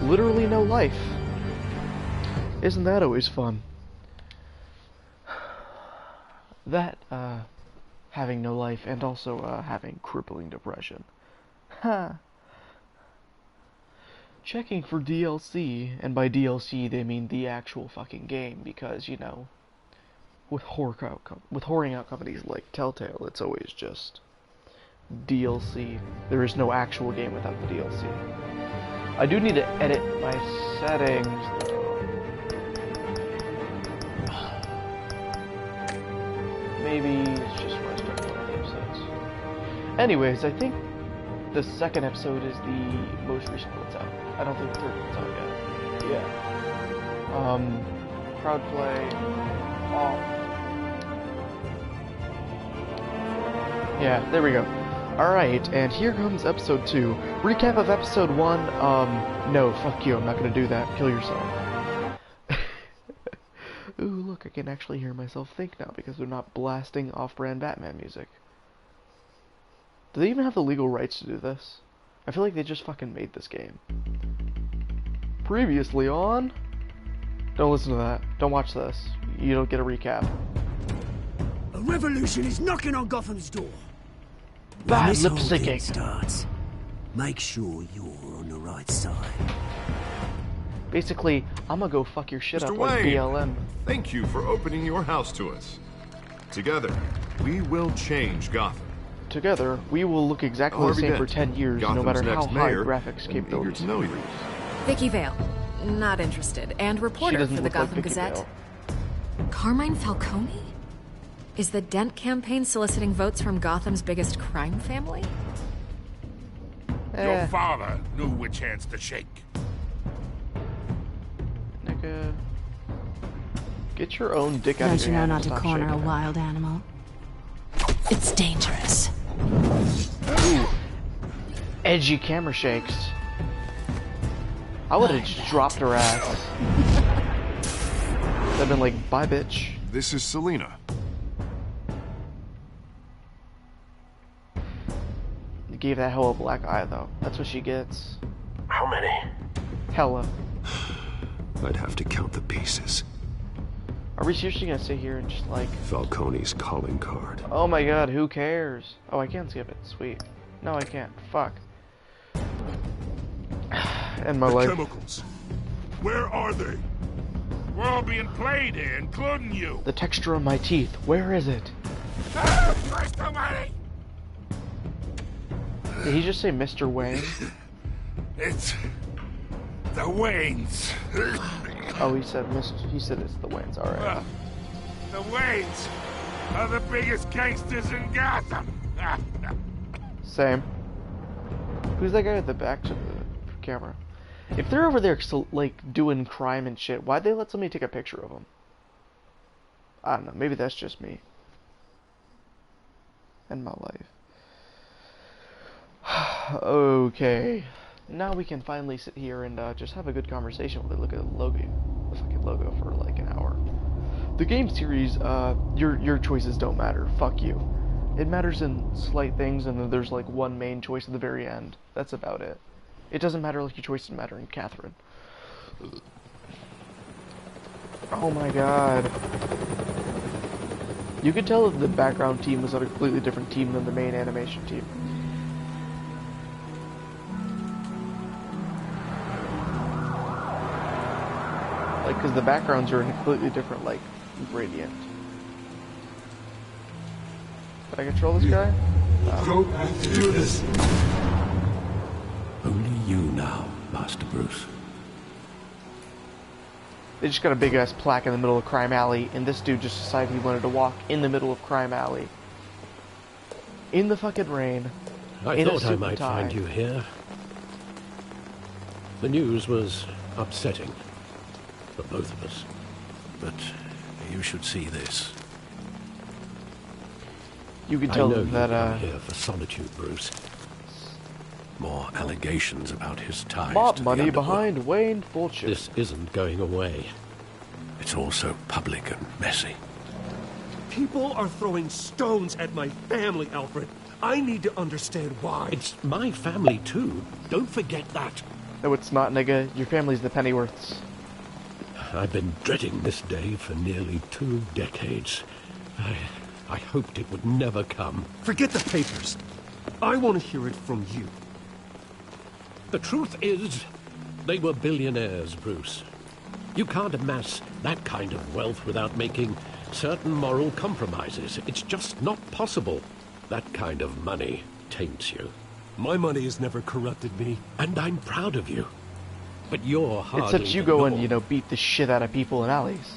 literally no life. Isn't that always fun? That, having no life and also, having crippling depression. Ha! Checking for DLC, and by DLC they mean the actual fucking game, because, you know, with whoring out companies like Telltale, it's always just DLC. There is no actual game without the DLC. I do need to edit my settings, though. Maybe it's just where I start one of the episodes. Anyways, I think the second episode is the most recent one's out. I don't think the third one's out yet. Yeah. Crowd play. Oh. Yeah, there we go. Alright, and here comes episode 2. Recap of episode 1, no, fuck you, I'm not gonna do that. Kill yourself. Ooh, look, I can actually hear myself think now because they're not blasting off-brand Batman music. Do they even have the legal rights to do this? I feel like they just fucking made this game. Previously on... Don't listen to that. Don't watch this. You don't get a recap. A revolution is knocking on Gotham's door. Bad lip syncing starts. Make sure you're on the right side. Basically, I'm gonna go fuck your shit Mr. up like Wayne, BLM. Thank you for opening your house to us. Together, we will change Gotham. Together, we will look exactly the same for 10 years, no matter how high graphics capabilities. Eager to know you. Vicky Vale, not interested, and reporter for the Gotham Gazette. Carmine Falcone? Is the Dent campaign soliciting votes from Gotham's biggest crime family? Your father knew which hands to shake. Nigga. Get your own dick out of your hand. Don't you know not to corner a wild animal? It's dangerous. Ooh. Edgy camera shakes. I would have just dropped her ass. I've been like, bye bitch. This is Selina. Gave that hoe a black eye, though. That's what she gets. How many? Hella. I'd have to count the pieces. Are we seriously gonna sit here and just like... Falcone's calling card. Oh my god, who cares? Oh, I can skip it. Sweet. No, I can't. Fuck. And my life. Chemicals. Where are they? We're all being played here, including you. The texture of my teeth. Where is it? Christ almighty! Did he just say Mr. Wayne? It's the Waynes. Oh, he said it's the Waynes. All right. The Waynes are the biggest gangsters in Gotham. Same. Who's that guy at the back to the camera? If they're over there, like, doing crime and shit, why'd they let somebody take a picture of them? I don't know. Maybe that's just me. And my life. Okay. Now we can finally sit here and just have a good conversation with it. Look at the logo. The fucking logo for like an hour. The game series, your choices don't matter. Fuck you. It matters in slight things, and then there's like one main choice at the very end. That's about it. It doesn't matter like your choices matter in Catherine. Oh my god. You could tell if the background team was on a completely different team than the main animation team. Like, because the backgrounds are in a completely different, like, gradient. Can I control this guy? Don't have to do this. Only you now, Master Bruce. They just got a big ass plaque in the middle of Crime Alley, and this dude just decided he wanted to walk in the middle of Crime Alley. In the fucking rain. I thought I might find you here. The news was upsetting for both of us, but you should see this. You can tell I know that you're here for solitude, Bruce. More allegations about his ties mob to money the behind Wayne Fulcher. This isn't going away. It's all so public and messy. People are throwing stones at my family, Alfred. I need to understand why. It's my family too. Don't forget that. No, it's not, nigga. Your family's the Pennyworths. I've been dreading this day for nearly 2 decades. I hoped it would never come. Forget the papers. I want to hear it from you. The truth is, they were billionaires, Bruce. You can't amass that kind of wealth without making certain moral compromises. It's just not possible. That kind of money taints you. My money has never corrupted me. And I'm proud of you. But you're hardly Except you go and, you know, beat the shit out of people in alleys.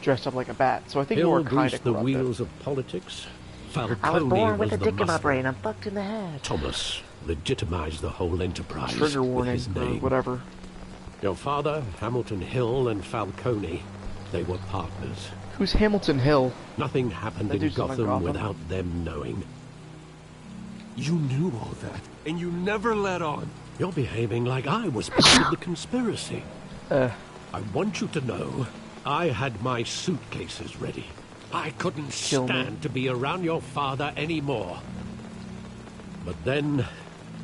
Dressed up like a bat. So I think you're kind of corrupted. the wheels of politics. Falcone I was born with a dick in my muscle. brain. I'm fucked in the head. Thomas legitimized the whole enterprise. Trigger warning, with his name. whatever. Your father, Hamilton Hill, and Falcone, they were partners. Who's Hamilton Hill? Nothing happened That in dude's from Gotham without them knowing. You knew all that, and you never let on. You're behaving like I was part of the conspiracy. I want you to know, I had my suitcases ready. I couldn't stand to be around your father anymore. But then,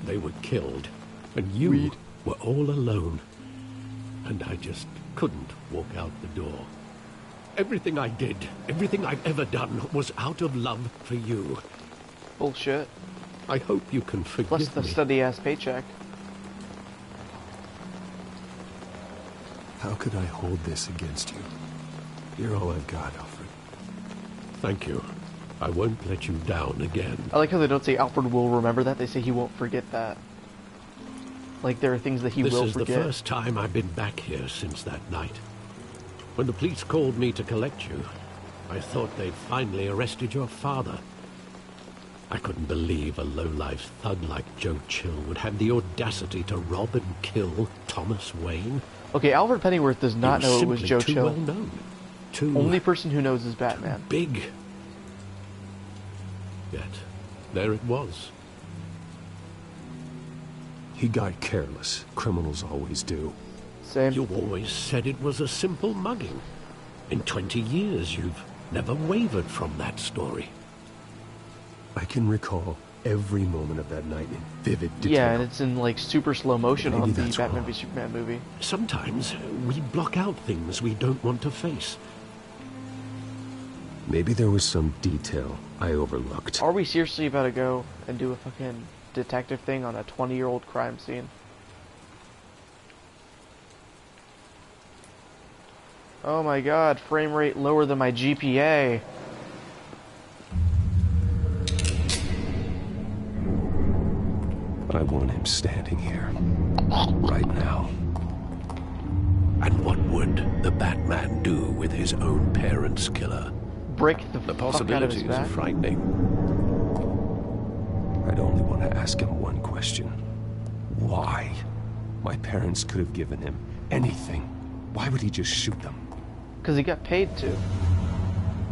they were killed, and you were all alone. And I just couldn't walk out the door. Everything I did, everything I've ever done, was out of love for you. Bullshit. I hope you can forgive Plus the me. steady-ass paycheck. How could I hold this against you? You're all I've got, Alfred. Thank you. I won't let you down again. I like how they don't say Alfred will remember that. They say he won't forget that. Like there are things that he will forget. This is the first time I've been back here since that night. When the police called me to collect you, I thought they'd finally arrested your father. I couldn't believe a low-life thug like Joe Chill would have the audacity to rob and kill Thomas Wayne. Okay, Alfred Pennyworth does not know it was Joe too Chill. well known. Too Only person who knows is Batman. big. Yet, there it was. He got careless. Criminals always do. Same. You always said it was a simple mugging. In 20 years, you've never wavered from that story. I can recall every moment of that night in vivid detail. Yeah, and it's in like super slow motion Maybe on the that's Batman wrong. v Superman movie. Sometimes we block out things we don't want to face. Maybe there was some detail I overlooked. Are we seriously about to go and do a fucking detective thing on a 20-year-old crime scene? Oh my god, frame rate lower than my GPA. I want him standing here. Right now. And what would the Batman do with his own parents' killer? Break the The fuck out of his possibilities are back. frightening. I'd only want to ask him one question. Why? My parents could have given him anything. Why would he just shoot them? Because he got paid to.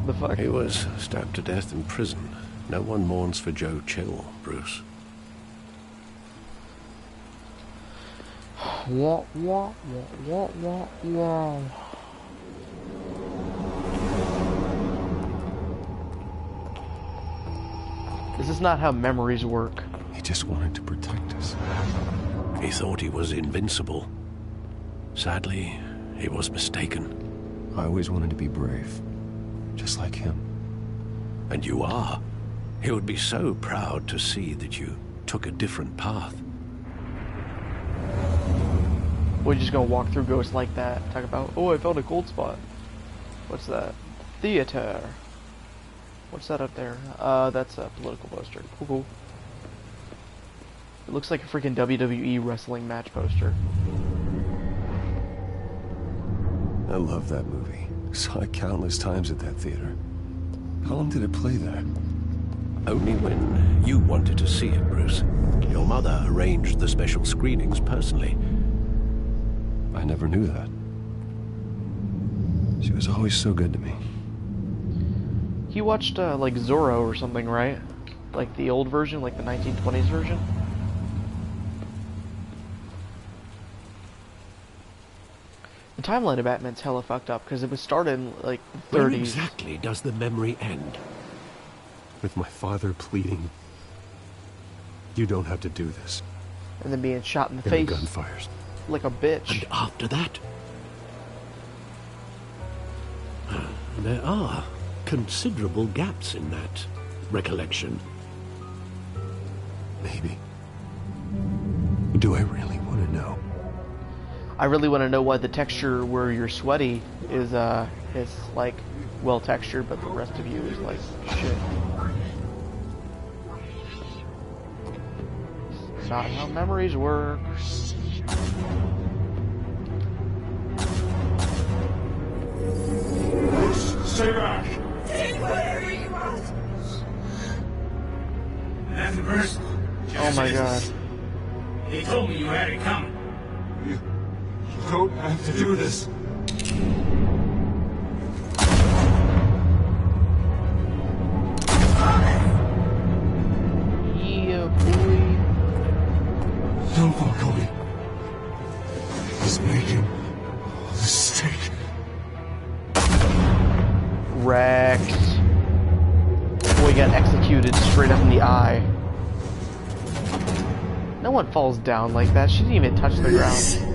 The fuck? He was stabbed to death in prison. No one mourns for Joe Chill, Bruce. Wah, wah, wah, wah, wah, wah. This is not how memories work. He just wanted to protect us. He thought he was invincible. Sadly, he was mistaken. I always wanted to be brave. Just like him. And you are. He would be so proud to see that you took a different path. We're just gonna walk through ghosts like that. Talk about, oh, I found a cold spot. What's that? Theater. What's that up there? That's a political poster. Cool, cool. It looks like a freaking WWE wrestling match poster. I love that movie. Saw it countless times at that theater. How long did it play there? Only when you wanted to see it, Bruce. Your mother arranged the special screenings personally. I never knew that. She was always so good to me. He watched, like, Zorro or something, right? Like the old version, like the 1920s version? The timeline of Batman's hella fucked up, because it was started in, like, the 30s. Where exactly does the memory end? With my father pleading, "You don't have to do this." And then being shot in the and face. the gun fires. Like a bitch. And after that, there are considerable gaps in that recollection. Maybe. Do I really want to know? I really want to know why the texture where you're sweaty is like well textured, but the rest of you is like shit. Not how memories work. Stay back! Whatever you want. Nothing personal. Oh my god. He told me you had it coming. You don't have to do this. Yeah, boy. No, Falcone. He's making a mistake. Rex. Boy got executed straight up in the eye. No one falls down like that. She didn't even touch the ground.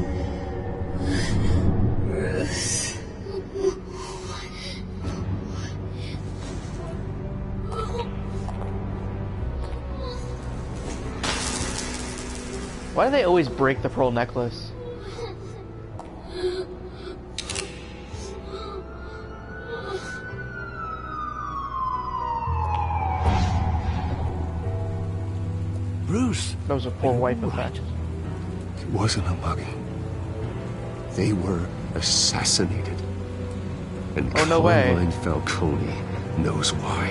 Why do they always break the pearl necklace? Bruce! That was a poor wipe effect. It wasn't a mugging. They were assassinated. And oh, no way. Carmine Falcone knows why.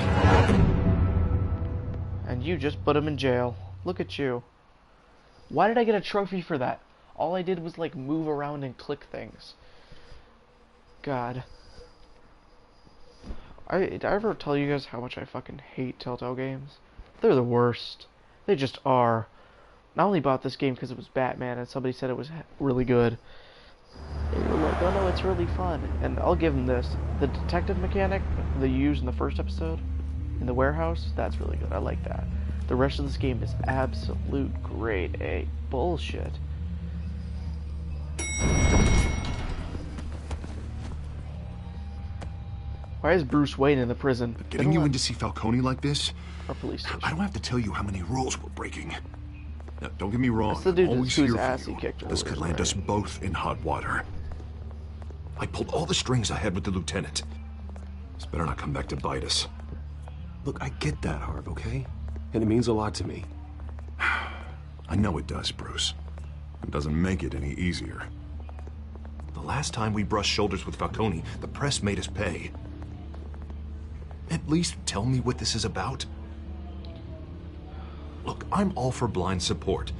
And you just put him in jail. Look at you. Why did I get a trophy for that? All I did was like move around and click things. God. Did I ever tell you guys how much I fucking hate Telltale games? They're the worst. They just are. I only bought this game because it was Batman and somebody said it was really good. They were like, oh no, it's really fun. And I'll give them this. The detective mechanic they used in the first episode, in the warehouse, that's really good. I like that. The rest of this game is absolute grade A bullshit. Why is Bruce Wayne in the prison? But getting you in to see Falcone like this? Our police station. I don't have to tell you how many rules we're breaking. Now, don't get me wrong. That's the dude I'm always whose here ass for he you. kicked This could land us both in hot water. I pulled all the strings I had with the lieutenant. This better not come back to bite us. Look, I get that, Harv, okay? And it means a lot to me. I know it does, Bruce. It doesn't make it any easier. The last time we brushed shoulders with Falcone, the press made us pay. At least tell me what this is about. Look, I'm all for blind support.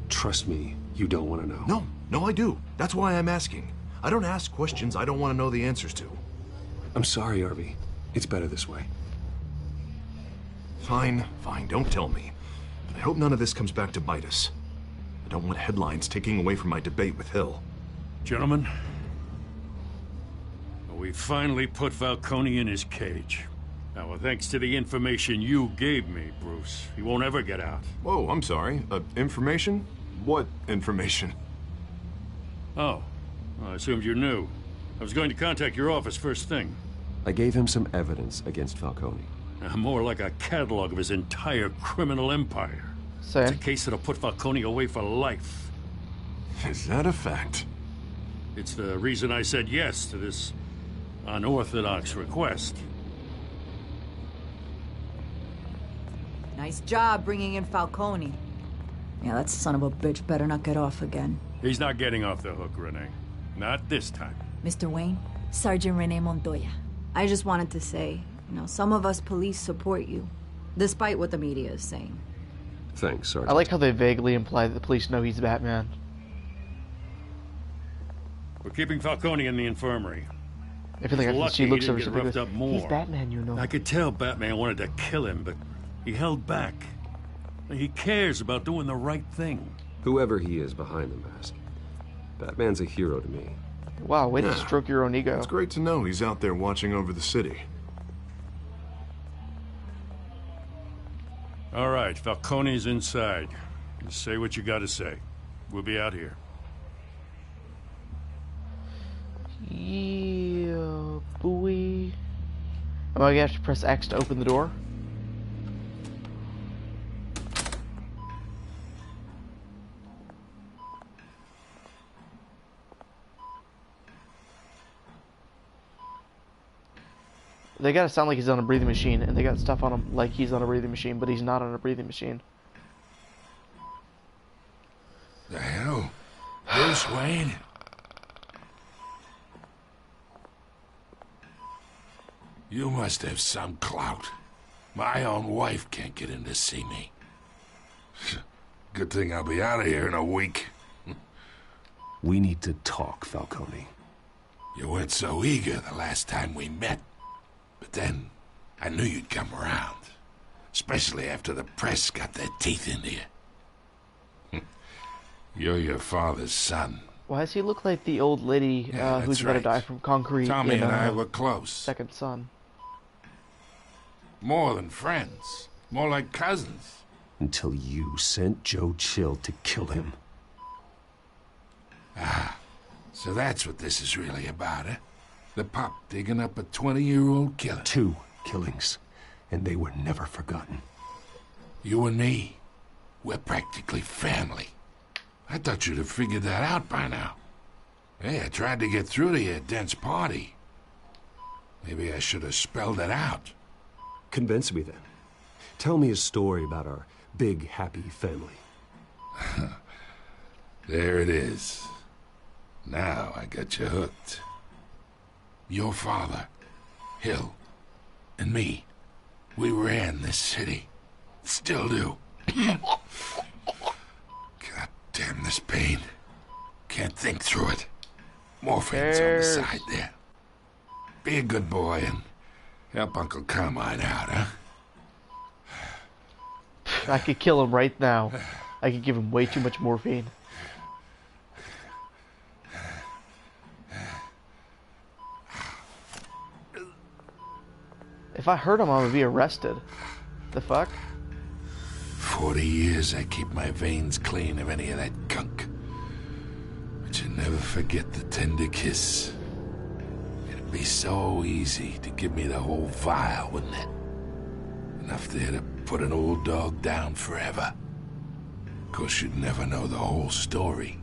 Trust me, you don't want to know. No, I do. That's why I'm asking. I don't ask questions I don't want to know the answers to. I'm sorry, Harvey. It's better this way. Fine, don't tell me. But I hope none of this comes back to bite us. I don't want headlines taking away from my debate with Hill. Gentlemen, we finally put Falcone in his cage. Now, thanks to the information you gave me, Bruce, he won't ever get out. Whoa, I'm sorry. Information? What information? Oh, well, I assumed you knew. I was going to contact your office first thing. I gave him some evidence against Falcone. More like a catalog of his entire criminal empire. Same. It's a case that'll put Falcone away for life. Is that a fact? It's the reason I said yes to this unorthodox request. Nice job bringing in Falcone. Yeah, that son of a bitch better not get off again. He's not getting off the hook, Renee. Not this time. Mr. Wayne, Sergeant Renee Montoya. I just wanted to say, some of us police support you, despite what the media is saying. Thanks, Sergeant. I like how they vaguely imply that the police know he's Batman. We're keeping Falcone in the infirmary. I feel like she looks over something roughed like up more. He's Batman, you know. I could tell Batman wanted to kill him, but he held back. He cares about doing the right thing. Whoever he is behind the mask, Batman's a hero to me. Wow, way to stroke your own ego. It's great to know he's out there watching over the city. All right, Falcone's inside. Say what you gotta say. We'll be out here. Yeah, boy. Oh, I have to press X to open the door? They gotta sound like he's on a breathing machine, and they got stuff on him like he's on a breathing machine, but he's not on a breathing machine. The hell? Bruce Wayne? You must have some clout. My own wife can't get in to see me. Good thing I'll be out of here in a week. We need to talk, Falcone. You weren't so eager the last time we met. But then, I knew you'd come around. Especially after the press got their teeth into you. You're your father's son. Why does he look like the old lady who's about to die from concrete? Tommy and I were close. Second son. More than friends. More like cousins. Until you sent Joe Chill to kill him. Ah, so that's what this is really about, eh? The pup digging up a 20-year-old killer. 2 killings, and they were never forgotten. You and me, we're practically family. I thought you'd have figured that out by now. Hey, I tried to get through to your dense party. Maybe I should have spelled it out. Convince me then. Tell me a story about our big, happy family. There it is. Now I got you hooked. Your father, Hill, and me, we ran this city. Still do. God damn this pain. Can't think through it. Morphine's on the side there. Be a good boy and help Uncle Carmine out, huh? I could kill him right now. I could give him way too much morphine. If I hurt him, I'm gonna be arrested. The fuck? 40 years I keep my veins clean of any of that gunk. But you never forget the tender kiss. It'd be so easy to give me the whole vial, wouldn't it? Enough there to put an old dog down forever. Of course, you'd never know the whole story.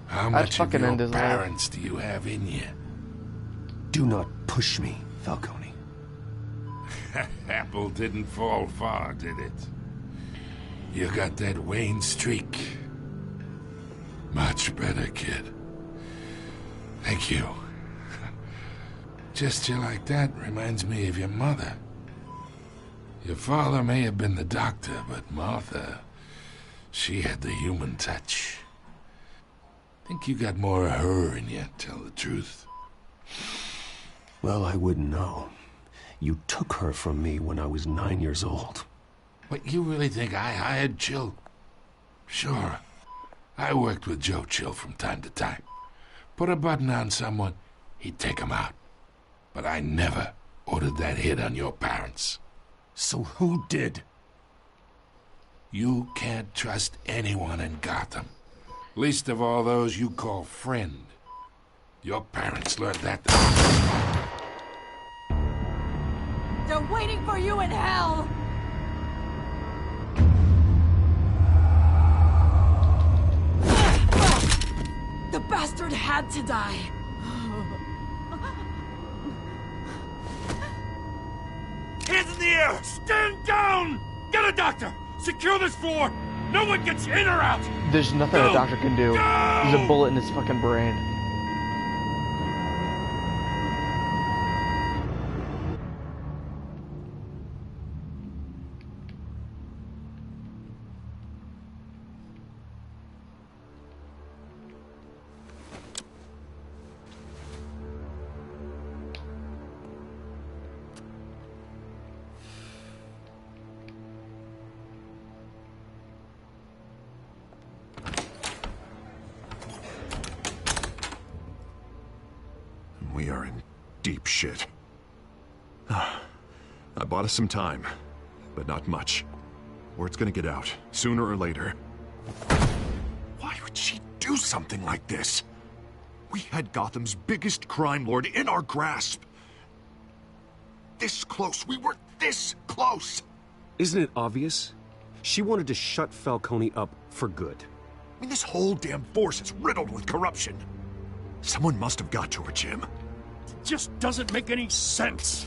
How much of your parents do you have in you? Do not push me, Falcone. Apple didn't fall far, did it? You got that Wayne streak. Much better, kid. Thank you. Gesture like that reminds me of your mother. Your father may have been the doctor, but Martha, she had the human touch. Think you got more of her in you, tell the truth. Well, I wouldn't know. You took her from me when I was 9 years old. What, you really think I hired Chill? Sure. I worked with Joe Chill from time to time. Put a button on someone, he'd take him out. But I never ordered that hit on your parents. So who did? You can't trust anyone in Gotham. Least of all those you call friend. Your parents learned that. They're waiting for you in hell! The bastard had to die. Hands in the air! Stand down! Get a doctor! Secure this floor! No one gets in or out! There's nothing a doctor can do. There's a bullet in his fucking brain. We are in deep shit. I bought us some time, but not much. Word's gonna get out, sooner or later. could she do something like this? We had Gotham's biggest crime lord in our grasp. This close. We were this close. Isn't it obvious? She wanted to shut Falcone up for good. I mean, this whole damn force is riddled with corruption. Someone must have got to her, Jim. It just doesn't make any sense.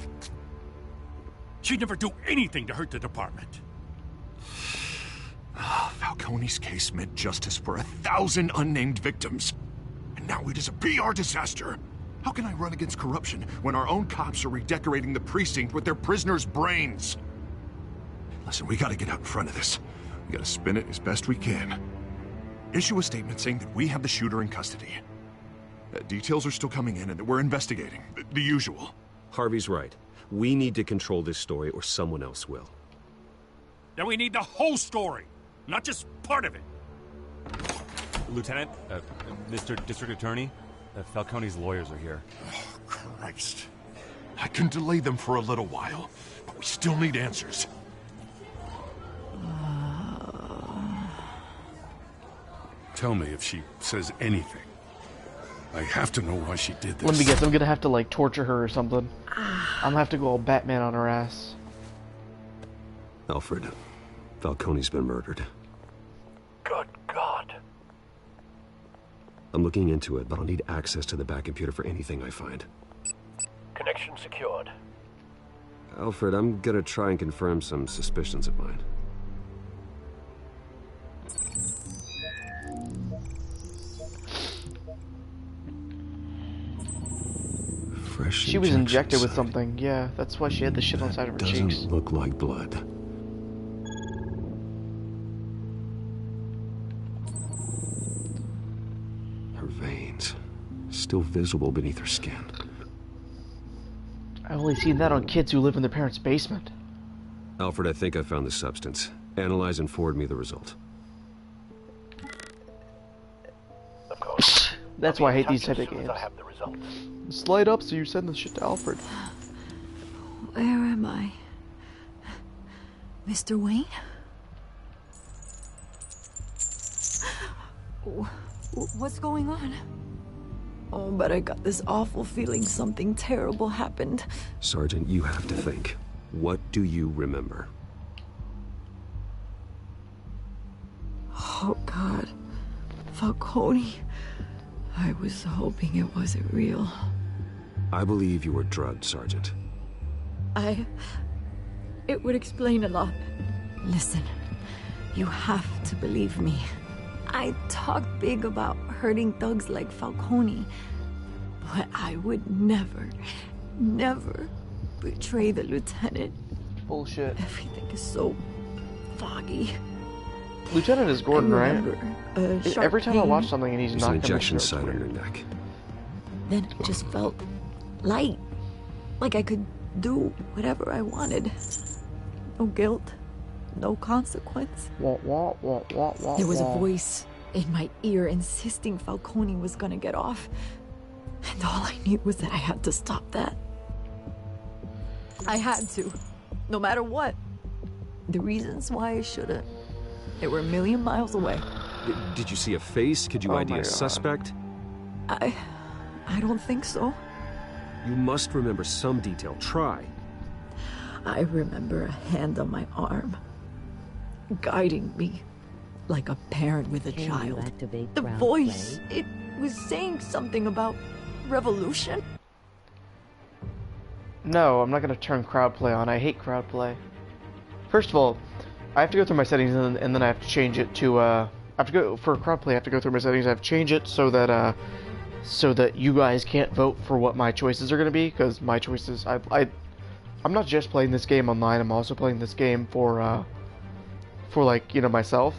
She'd never do anything to hurt the department. Falcone's case meant justice for 1,000 unnamed victims. And now it is a PR disaster. How can I run against corruption when our own cops are redecorating the precinct with their prisoners' brains? Listen, we gotta get out in front of this. We gotta spin it as best we can. Issue a statement saying that we have the shooter in custody. Details are still coming in and that we're investigating. The usual. Harvey's right. We need to control this story or someone else will. Then we need the whole story, not just part of it. Lieutenant, Mr. District Attorney, Falcone's lawyers are here. Oh, Christ. I can delay them for a little while, but we still need answers. Tell me if she says anything. I have to know why she did this. Let me guess, I'm gonna have to, like, torture her or something. I'm gonna have to go all Batman on her ass. Alfred, Falcone's been murdered. Good God. I'm looking into it, but I'll need access to the back computer for anything I find. Connection secured. Alfred, I'm gonna try and confirm some suspicions of mine. Fresh she was injected with site. something, yeah. That's why she had the shit on the side of her cheeks. Doesn't look like blood. Her veins, still visible beneath her skin. I've only seen that on kids who live in their parents' basement. Alfred, I think I found the substance. Analyze and forward me the result. Of course. That's why I hate these type of games. I have the results. Slide up so you send this shit to Alfred. Where am I? Mr. Wayne? What's going on? Oh, but I got this awful feeling something terrible happened. Sergeant, you have to think. What do you remember? Oh, God. Falcone. I was hoping it wasn't real. I believe you were drugged, Sergeant. It would explain a lot. Listen, you have to believe me. I talk big about hurting thugs like Falcone, but I would never, never betray the lieutenant. Bullshit. Everything is so foggy. Lieutenant is Gordon, right? Every time I watch something and he's There's not an injection site on your neck. Then it just felt light. Like I could do whatever I wanted. No guilt. No consequence. Wah, wah, wah, wah, wah, There was a wah. voice in my ear insisting Falcone was gonna get off. And all I knew was that I had to stop that. I had to. No matter what. The reasons why I shouldn't. They were a million miles away. Did you see a face? Could you ID a suspect? I don't think so. You must remember some detail. Try. I remember a hand on my arm, guiding me like a parent with a child. The voice, it was saying something about revolution. No, I'm not gonna turn crowd play on. I hate crowd play. First of all, I have to go through my settings and then I have to change it to I have to go for crowd play. I have to go through my settings. I have to change it so that you guys can't vote for what my choices are gonna be, because my choices I'm not just playing this game online. I'm also playing this game for like, you know, myself.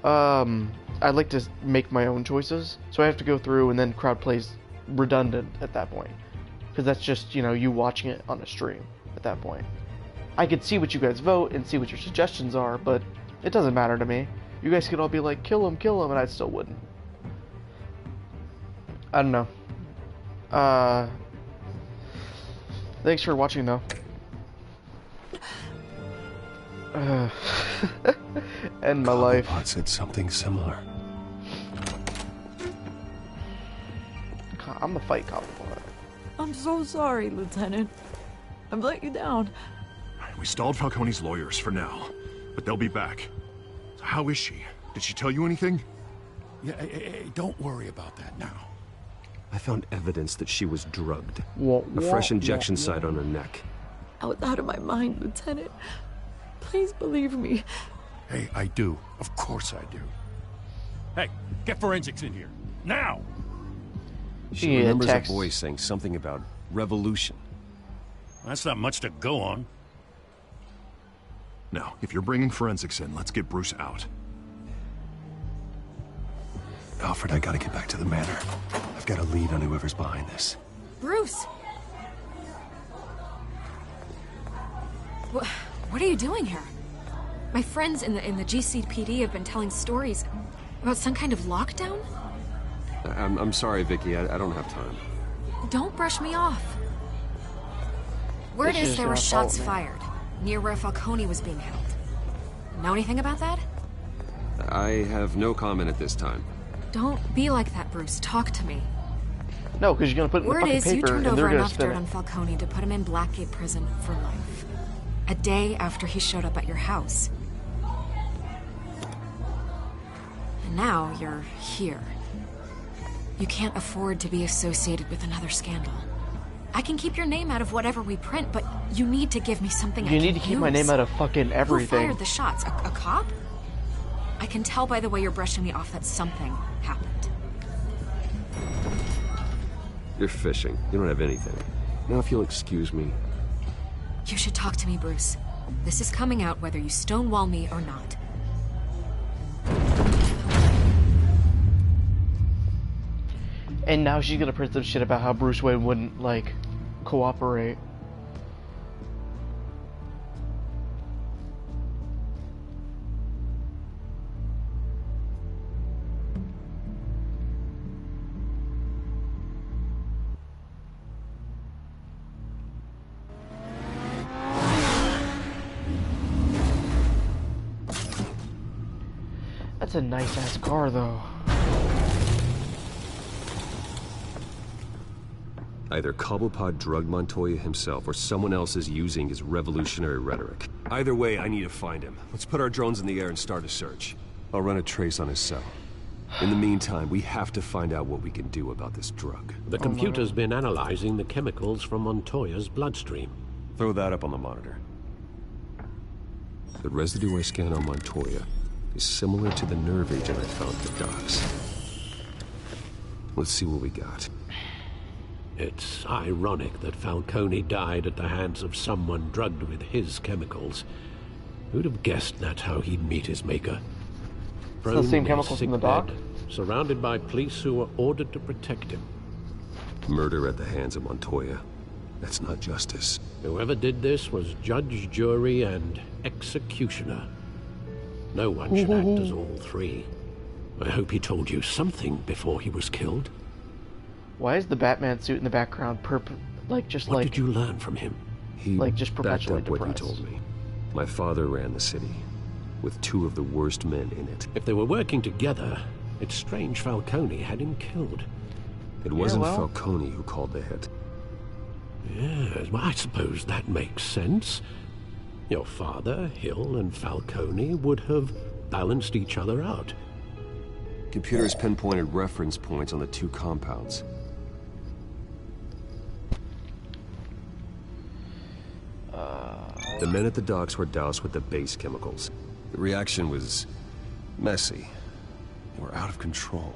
I'd like to make my own choices, so I have to go through, and then crowd play's redundant at that point, because that's just, you know, you watching it on a stream at that point. I could see what you guys vote and see what your suggestions are, but it doesn't matter to me. You guys could all be like, kill him, and I still wouldn't. I don't know. Thanks for watching, though. End my life. Cobblepot said something similar. I'm a fight Cobblepot. I'm so sorry, Lieutenant. I've let you down. We stalled Falcone's lawyers for now, but they'll be back. So how is she? Did she tell you anything? Yeah, hey, don't worry about that now. I found evidence that she was drugged. A fresh injection site on her neck. I was out of my mind, Lieutenant. Please believe me. Hey, I do. Of course I do. Hey, get forensics in here. Now! She remembers a voice saying something about revolution. That's not much to go on. Now, if you're bringing forensics in, let's get Bruce out. Alfred, I gotta get back to the manor. I've got a lead on whoever's behind this. Bruce! What are you doing here? My friends in the GCPD have been telling stories about some kind of lockdown? I'm sorry, Vicky. I don't have time. Don't brush me off. Word is there were shots fired near where Falcone was being held. Know anything about that? I have no comment at this time. Don't be like that, Bruce. Talk to me. No, because you're gonna put it in the fucking paper, you turned and they're over gonna enough spin dirt it. on Falcone to put him in Blackgate Prison for life. A day after he showed up at your house. And now you're here. You can't afford to be associated with another scandal. I can keep your name out of whatever we print, but you need to give me something I can You need to keep my name out of fucking everything. Who fired the shots? A cop? I can tell by the way you're brushing me off that something happened. You're fishing. You don't have anything. Now, if you'll excuse me. You should talk to me, Bruce. This is coming out whether you stonewall me or not. And now she's gonna print some shit about how Bruce Wayne wouldn't, like, cooperate. That's a nice-ass car, though. Either Cobblepot drugged Montoya himself, or someone else is using his revolutionary rhetoric. Either way, I need to find him. Let's put our drones in the air and start a search. I'll run a trace on his cell. In the meantime, we have to find out what we can do about this drug. The computer's been analyzing the chemicals from Montoya's bloodstream. Throw that up on the monitor. The residue I scan on Montoya is similar to the nerve agent I found at the docks. Let's see what we got. It's ironic that Falcone died at the hands of someone drugged with his chemicals. Who'd have guessed that's how he'd meet his maker? It's the same chemicals in the dock? Surrounded by police who were ordered to protect him. Murder at the hands of Montoya. That's not justice. Whoever did this was judge, jury, and executioner. No one should act as all three. I hope he told you something before he was killed. Why is the Batman suit in the background What did you learn from him? He just perpetually backed up what he told me. My father ran the city, with two of the worst men in it. If they were working together, it's strange Falcone had him killed. It wasn't Falcone who called the hit. Yes, well, I suppose that makes sense. Your father, Hill, and Falcone would have balanced each other out. Computers pinpointed reference points on the two compounds. The men at the docks were doused with the base chemicals. The reaction was messy. They were out of control.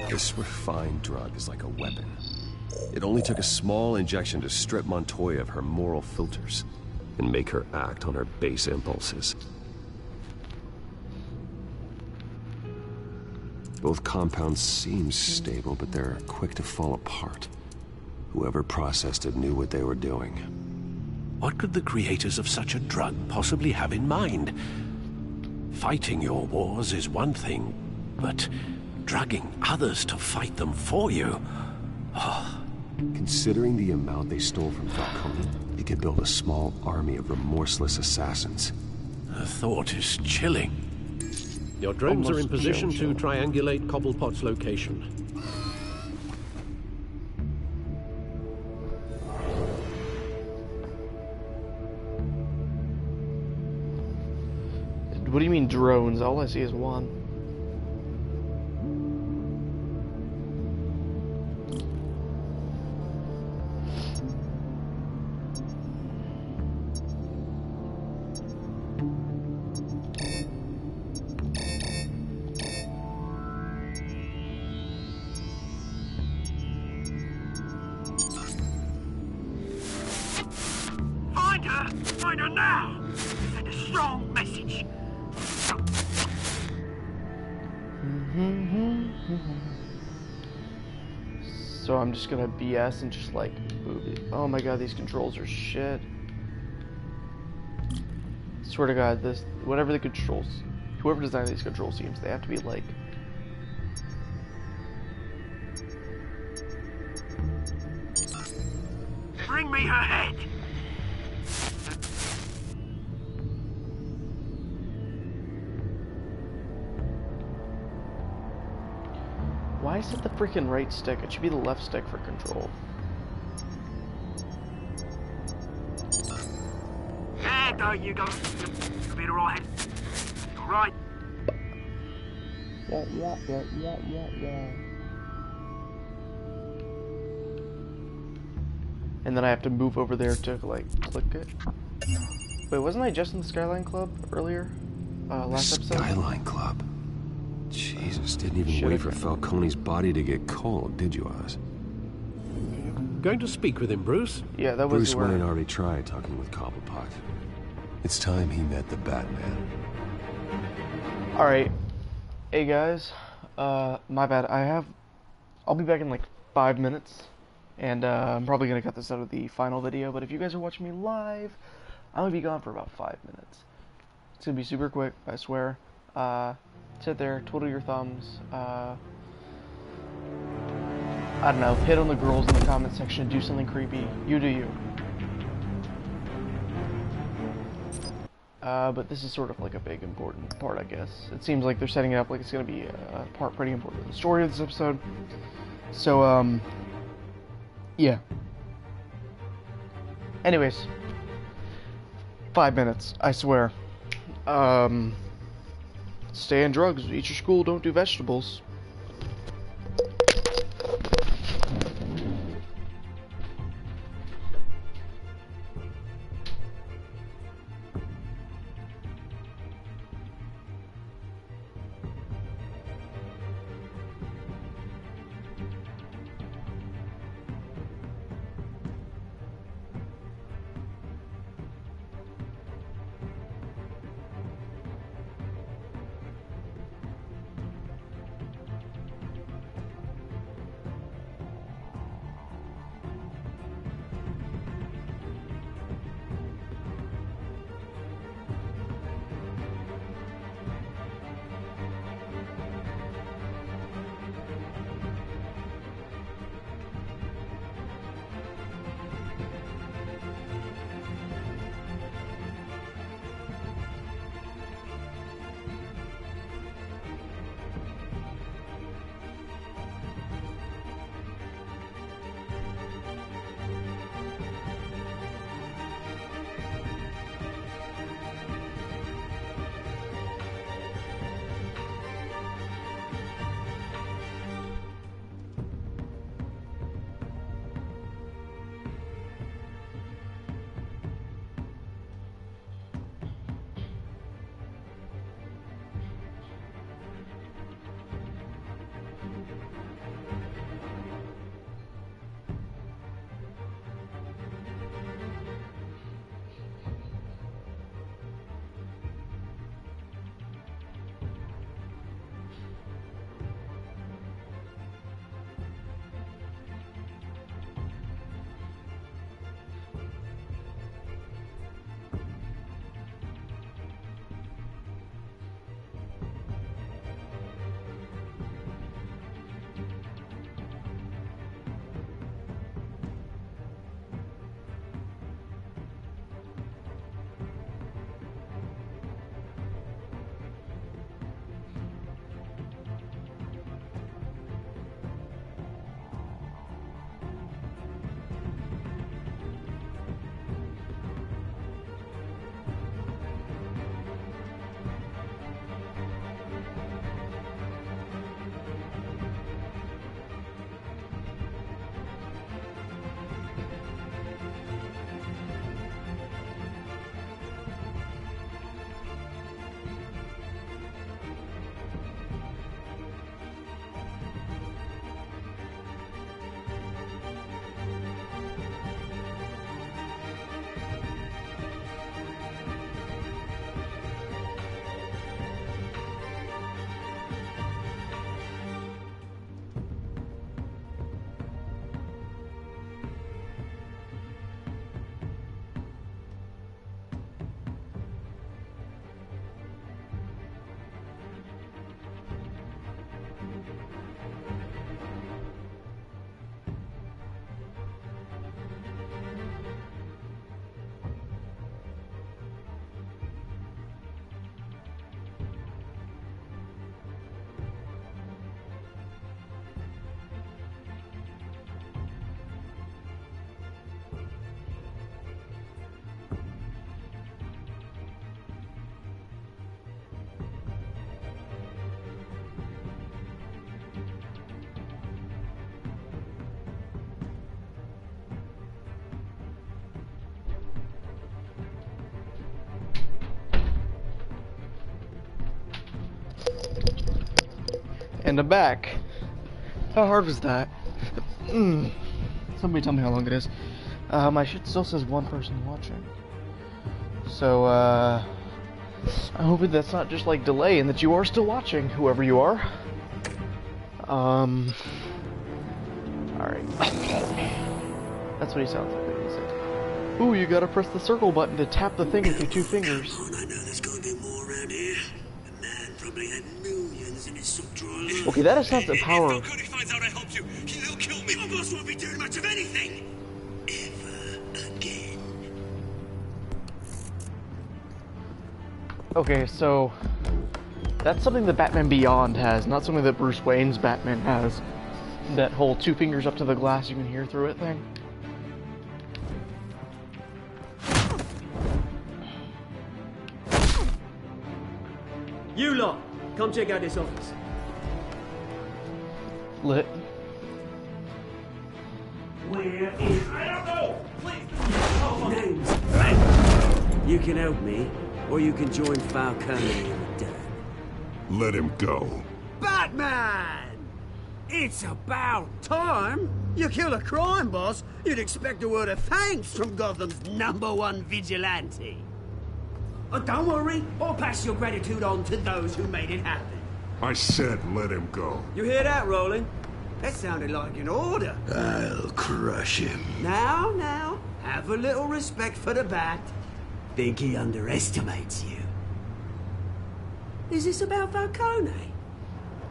This refined drug is like a weapon. It only took a small injection to strip Montoya of her moral filters and make her act on her base impulses. Both compounds seem stable, but they're quick to fall apart. Whoever processed it knew what they were doing. What could the creators of such a drug possibly have in mind? Fighting your wars is one thing, but drugging others to fight them for you? Oh. Considering the amount they stole from Falcone, they could build a small army of remorseless assassins. The thought is chilling. Your drones are in position to triangulate Cobblepot's location. What do you mean drones? All I see is one. Find her now! Send a strong message. So I'm just gonna BS and just like move it. Oh my god, these controls are shit. Swear to god, this whatever the controls, whoever designed these control schemes, they have to be like bring me her head. Why is it the freaking right stick? It should be the left stick for control. There you go. You'll be alright. Alright. And then I have to move over there to like click it. Wait, wasn't I just in the Skyline Club earlier? Last episode? Skyline Club? Jesus, didn't even wait for Falcone's body to get cold, did you, Oz? Going to speak with him, Bruce? Yeah, that was Bruce Wayne already tried talking with Cobblepot. It's time he met the Batman. Alright. Hey guys. My bad. I'll be back in like 5 minutes. And I'm probably gonna cut this out of the final video, but if you guys are watching me live, I'm gonna be gone for about 5 minutes. It's gonna be super quick, I swear. Sit there, twiddle your thumbs, I don't know, hit on the girls in the comment section, do something creepy. You do you. But this is sort of like a big important part, I guess. It seems like they're setting it up like it's gonna be a part pretty important in the story of this episode. So, yeah. Anyways. 5 minutes, I swear. Stay on drugs, eat your school, don't do vegetables. And I'm back. How hard was that? Somebody tell me how long it is. My shit still says one person watching. So, I'm hoping that's not just like delay and that you are still watching, whoever you are. Alright. That's what he sounds like. Ooh, you gotta press the circle button to tap the thing with your two fingers. I know there's gotta be more around here. The man probably had millions in his sock drawer. Okay, that is not the power. If Falcone finds out I helped you, he'll kill me. My boss won't be doing much of anything. Ever again. Okay, so that's something that Batman Beyond has, not something that Bruce Wayne's Batman has. That whole two fingers up to the glass you can hear through it thing. You lot, come check out this office. Lit. Where is... I don't know! Please! Names. You can help me, or you can join Falcone in the dirt. Let him go. Batman! It's about time! You kill a crime boss, you'd expect a word of thanks from Gotham's #1 vigilante. Oh, don't worry, I'll pass your gratitude on to those who made it happen. I said let him go. You hear that, Roland? That sounded like an order. I'll crush him. Now, have a little respect for the Bat. Think he underestimates you. Is this about Falcone?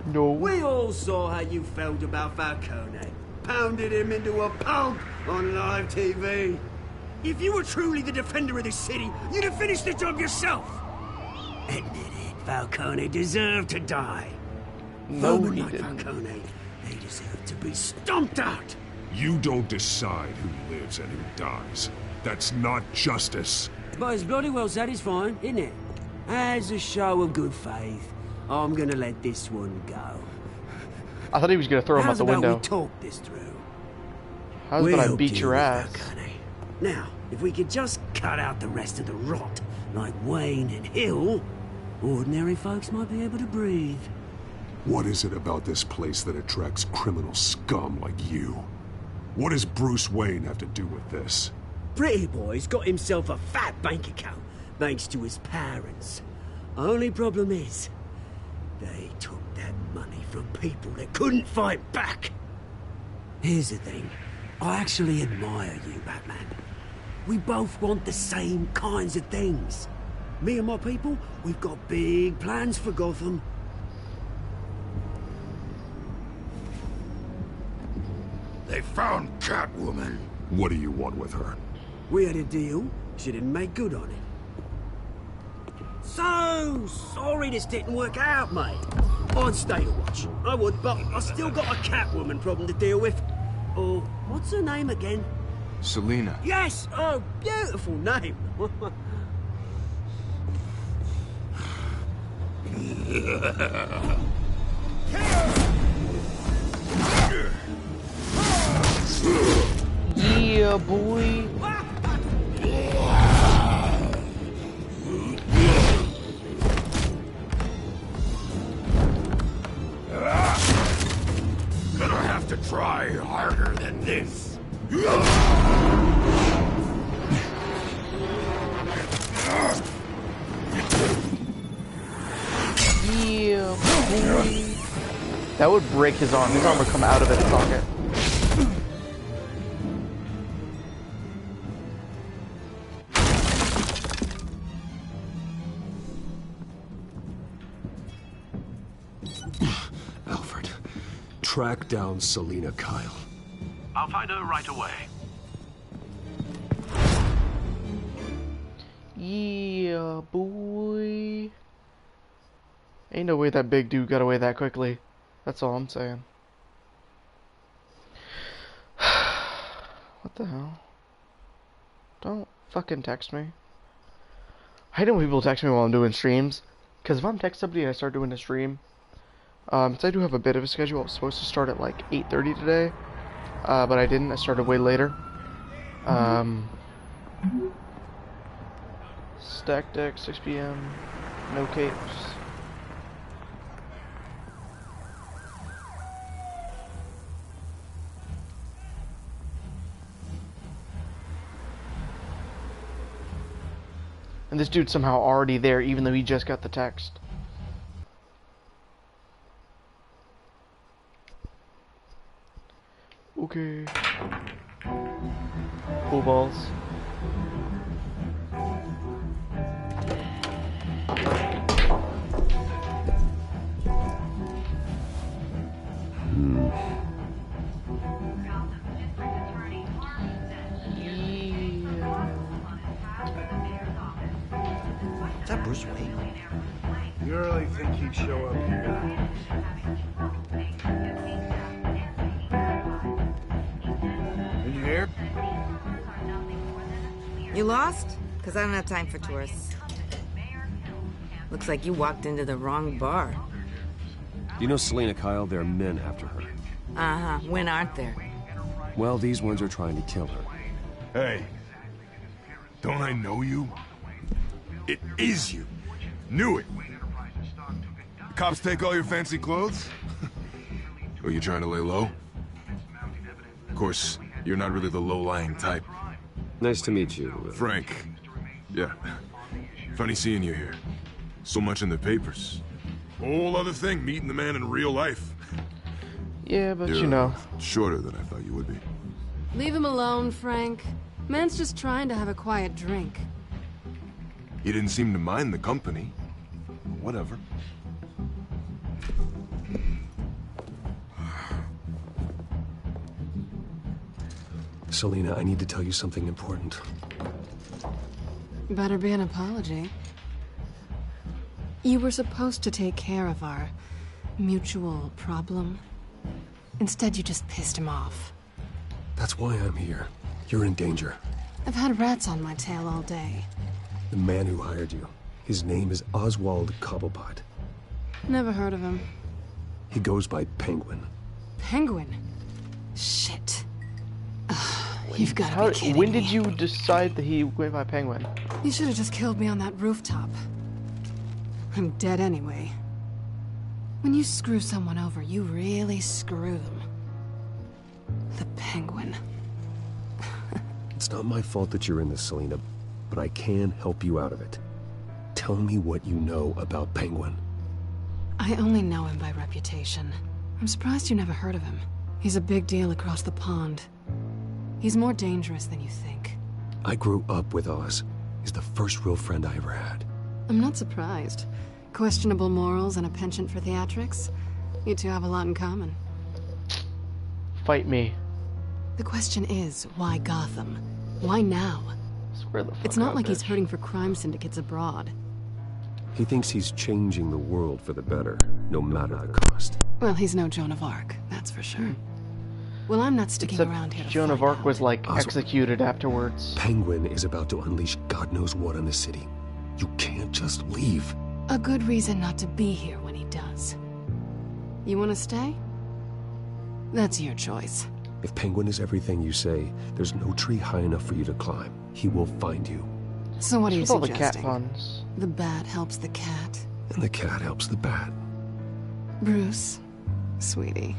No. We all saw how you felt about Falcone. Pounded him into a pulp on live TV. If you were truly the defender of this city, you'd have finished the job yourself. Admit it, Falcone deserved to die. No, Roman he like didn't. Falcone, they deserve to be stomped out. You don't decide who lives and who dies. That's not justice. But it's bloody well satisfying, isn't it? As a show of good faith, I'm gonna let this one go. I thought he was gonna throw him out the window. We talk this through? How's about I beat your ass? Now, if we could just cut out the rest of the rot, like Wayne and Hill, ordinary folks might be able to breathe. What is it about this place that attracts criminal scum like you? What does Bruce Wayne have to do with this? Pretty boy's got himself a fat bank account, thanks to his parents. Only problem is, they took that money from people that couldn't fight back. Here's the thing. I actually admire you, Batman. We both want the same kinds of things. Me and my people, we've got big plans for Gotham. They found Catwoman. What do you want with her? We had a deal. She didn't make good on it. So sorry this didn't work out, mate. I'd stay to watch. I would, but I still got a Catwoman problem to deal with. Oh, what's her name again? Selina. Yes! Oh, beautiful name. Yeah, boy. Gonna have to try harder than this. Yeah, boy. That would break his arm. His arm would come out of its socket. Alfred, track down Selina Kyle. I'll find her right away. Yeah, boy. Ain't no way that big dude got away that quickly. That's all I'm saying. What the hell? Don't fucking text me. I hate when people text me while I'm doing streams. Because if I'm texting somebody and I start doing a stream, so I do have a bit of a schedule. I was supposed to start at like 8:30 today, but I didn't. I started way later. Stack deck, 6 p.m. No capes. And this dude's somehow already there, even though he just got the text. Okay. Cool balls. Is that Bruce Wayne? You really think he'd show up here? In here? You lost? Because I don't have time for tourists. Looks like you walked into the wrong bar. You know Selena Kyle? There are men after her. Uh-huh. When aren't there? Well, these ones are trying to kill her. Hey. Don't I know you? It is you. Knew it. The cops take all your fancy clothes? Or you trying to lay low? Of course, you're not really the low-lying type. Nice to meet you. Frank. Yeah. Funny seeing you here. So much in the papers. Whole other thing, meeting the man in real life. Yeah, but You're you know. Shorter than I thought you would be. Leave him alone, Frank. Man's just trying to have a quiet drink. He didn't seem to mind the company. Whatever. Selena, I need to tell you something important. Better be an apology. You were supposed to take care of our mutual problem. Instead, you just pissed him off. That's why I'm here. You're in danger. I've had rats on my tail all day. The man who hired you. His name is Oswald Cobblepot. Never heard of him. He goes by Penguin. Penguin? Shit. You've got to be kidding When me. did you decide that he went by Penguin? You should have just killed me on that rooftop. I'm dead anyway. When you screw someone over, you really screw them. The Penguin. It's not my fault that you're in this, Selena, but I can help you out of it. Tell me what you know about Penguin. I only know him by reputation. I'm surprised you never heard of him. He's a big deal across the pond. He's more dangerous than you think. I grew up with Oz. He's the first real friend I ever had. I'm not surprised. Questionable morals and a penchant for theatrics. You two have a lot in common. Fight me. The question is, why Gotham? Why now? It's not like he's hurting for crime syndicates abroad. He thinks he's changing the world for the better, no matter the cost. Well, he's no Joan of Arc, that's for sure. Well, I'm not sticking around here to Joan of Arc was like Oswald. executed afterwards. Penguin is about to unleash God knows what on the city. You can't just leave. A good reason not to be here when he does. You want to stay? That's your choice. If Penguin is everything you say, there's no tree high enough for you to climb. He will find you. So what are you With all the suggesting? cat puns. The bat helps the cat. And the cat helps the bat. Bruce, sweetie,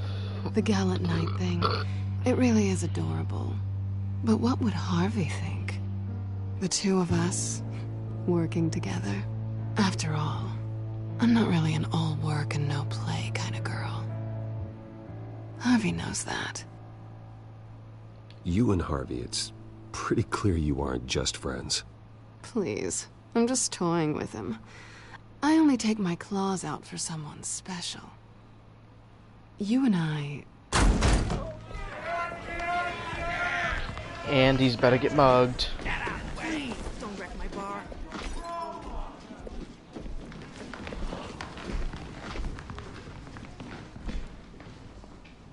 the gallant knight thing, it really is adorable. But what would Harvey think? The two of us, working together? After all, I'm not really an all work and no play kind of girl. Harvey knows that. You and Harvey, it's pretty clear you aren't just friends. Please, I'm just toying with him. I only take my claws out for someone special. You and I... And he's better get mugged. Please, don't wreck my bar.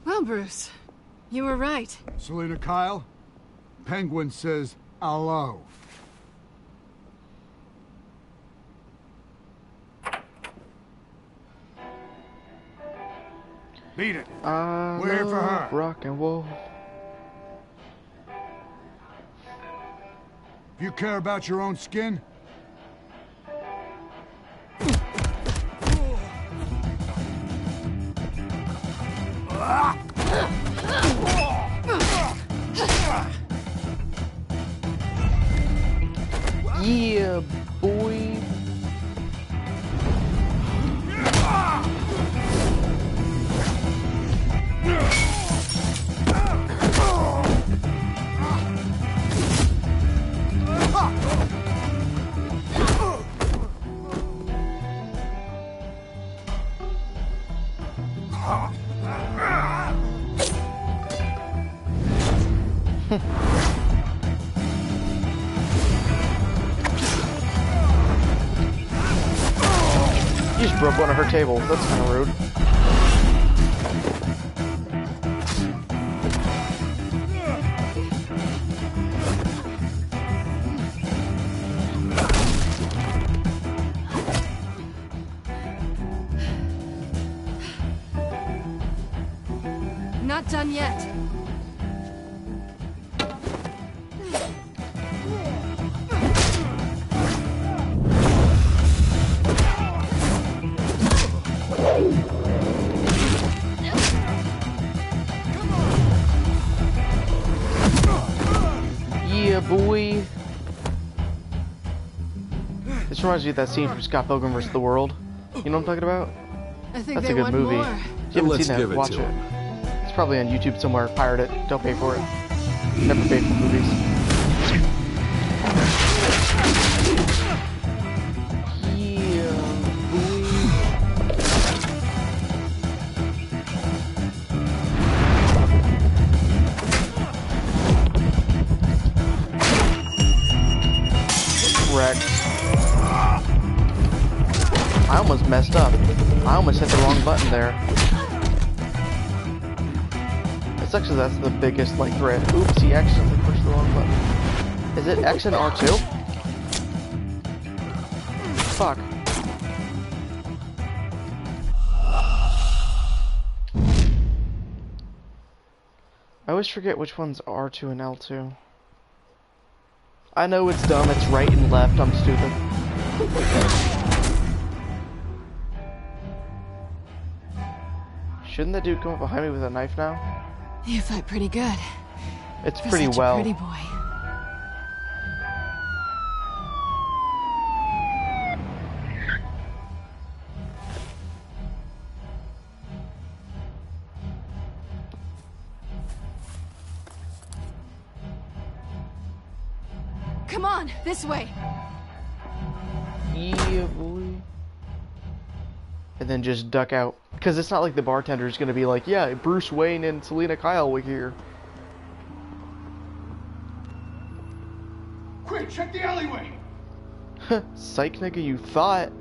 Well, Bruce, you were right. Selena Kyle, Penguin says hello. Beat it. We're here for her. Rock and roll. If you care about your own skin, Yeah, boy. You just broke one of her tables. That's kind of rude. Not done yet. Yeah, boy. This reminds me of that scene from Scott Pilgrim vs. the World. You know what I'm talking about? I think That's they a good want movie. more. If you haven't seen that, watch it. It's probably on YouTube somewhere. Pirate it. Don't pay for it. Never pay for movies. Yeah, boy. Wrecked. I almost messed up. I almost hit the wrong button there. It's actually, that's the biggest, like, threat. Oops, he accidentally pushed the wrong button. Is it X and R2? Fuck. I always forget which one's R2 and L2. I know it's dumb, it's right and left, I'm stupid. Shouldn't that dude come up behind me with a knife now? You fight pretty good. It's For pretty such well. a pretty boy. Come on, this way. Yeah, boy. And then just duck out. Because it's not like the bartender's going to be like, yeah, Bruce Wayne and Selena Kyle were here. Quick, check the alleyway! Psych, nigga, you thought.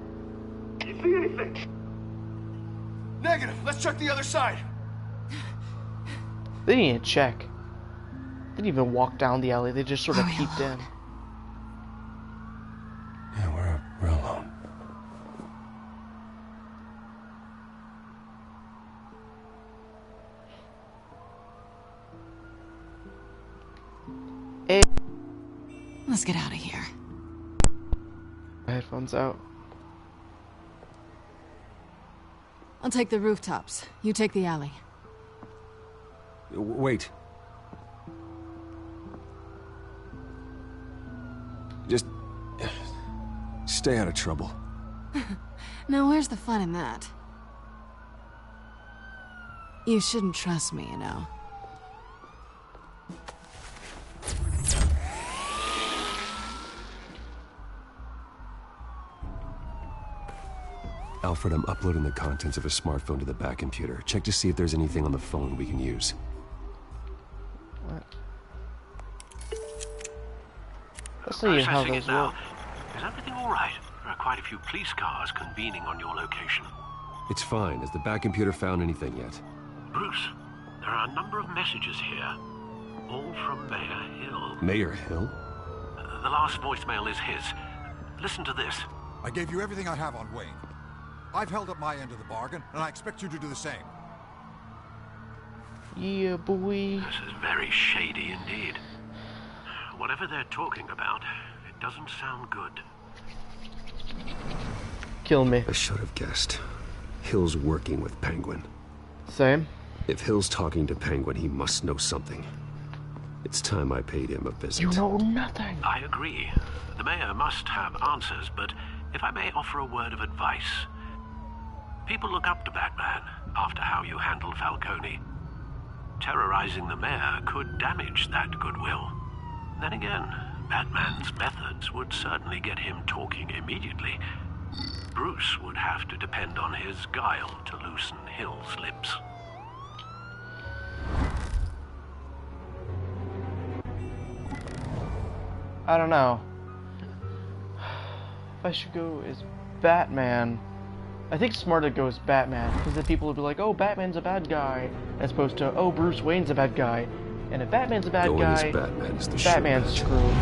You see anything? Negative. Let's check the other side. They didn't even check. They didn't even walk down the alley. They just sort of peeped in. Yeah, we're alone. Let's get out of here. Headphones out. I'll take the rooftops. You take the alley. Wait. Just stay out of trouble. Now, where's the fun in that? You shouldn't trust me, you know. Alfred, I'm uploading the contents of a smartphone to the back computer. Check to see if there's anything on the phone we can use. What? Let's see how those work. Is everything all right? There are quite a few police cars convening on your location. It's fine. Has the back computer found anything yet? Bruce, there are a number of messages here, all from Mayor Hill. Mayor Hill? The last voicemail is his. Listen to this. I gave you everything I have on Wayne. I've held up my end of the bargain, and I expect you to do the same. Yeah, boy. This is very shady indeed. Whatever they're talking about, it doesn't sound good. Kill me. I should have guessed. Hill's working with Penguin. Same. If Hill's talking to Penguin, he must know something. It's time I paid him a visit. You know nothing. I agree. The mayor must have answers, but if I may offer a word of advice. People look up to Batman after how you handled Falcone. Terrorizing the mayor could damage that goodwill. Then again, Batman's methods would certainly get him talking immediately. Bruce would have to depend on his guile to loosen Hill's lips. I don't know. If I should go as Batman, I think it's smarter to go as Batman, because then people will be like, oh, Batman's a bad guy, as opposed to, oh, Bruce Wayne's a bad guy. And if Batman's a bad guy, Batman's screwed.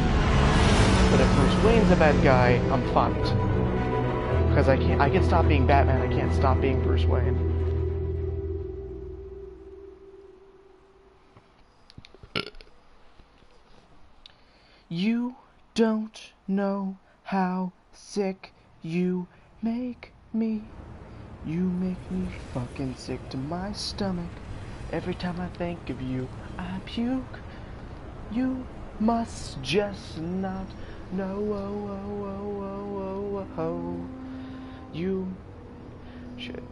But if Bruce Wayne's a bad guy, I'm fucked. Because I can stop being Batman, I can't stop being Bruce Wayne. You don't know how sick you make me. You make me fucking sick to my stomach. Every time I think of you, I puke. You must just not know. Oh, oh, oh, oh, oh, oh. You. Shit.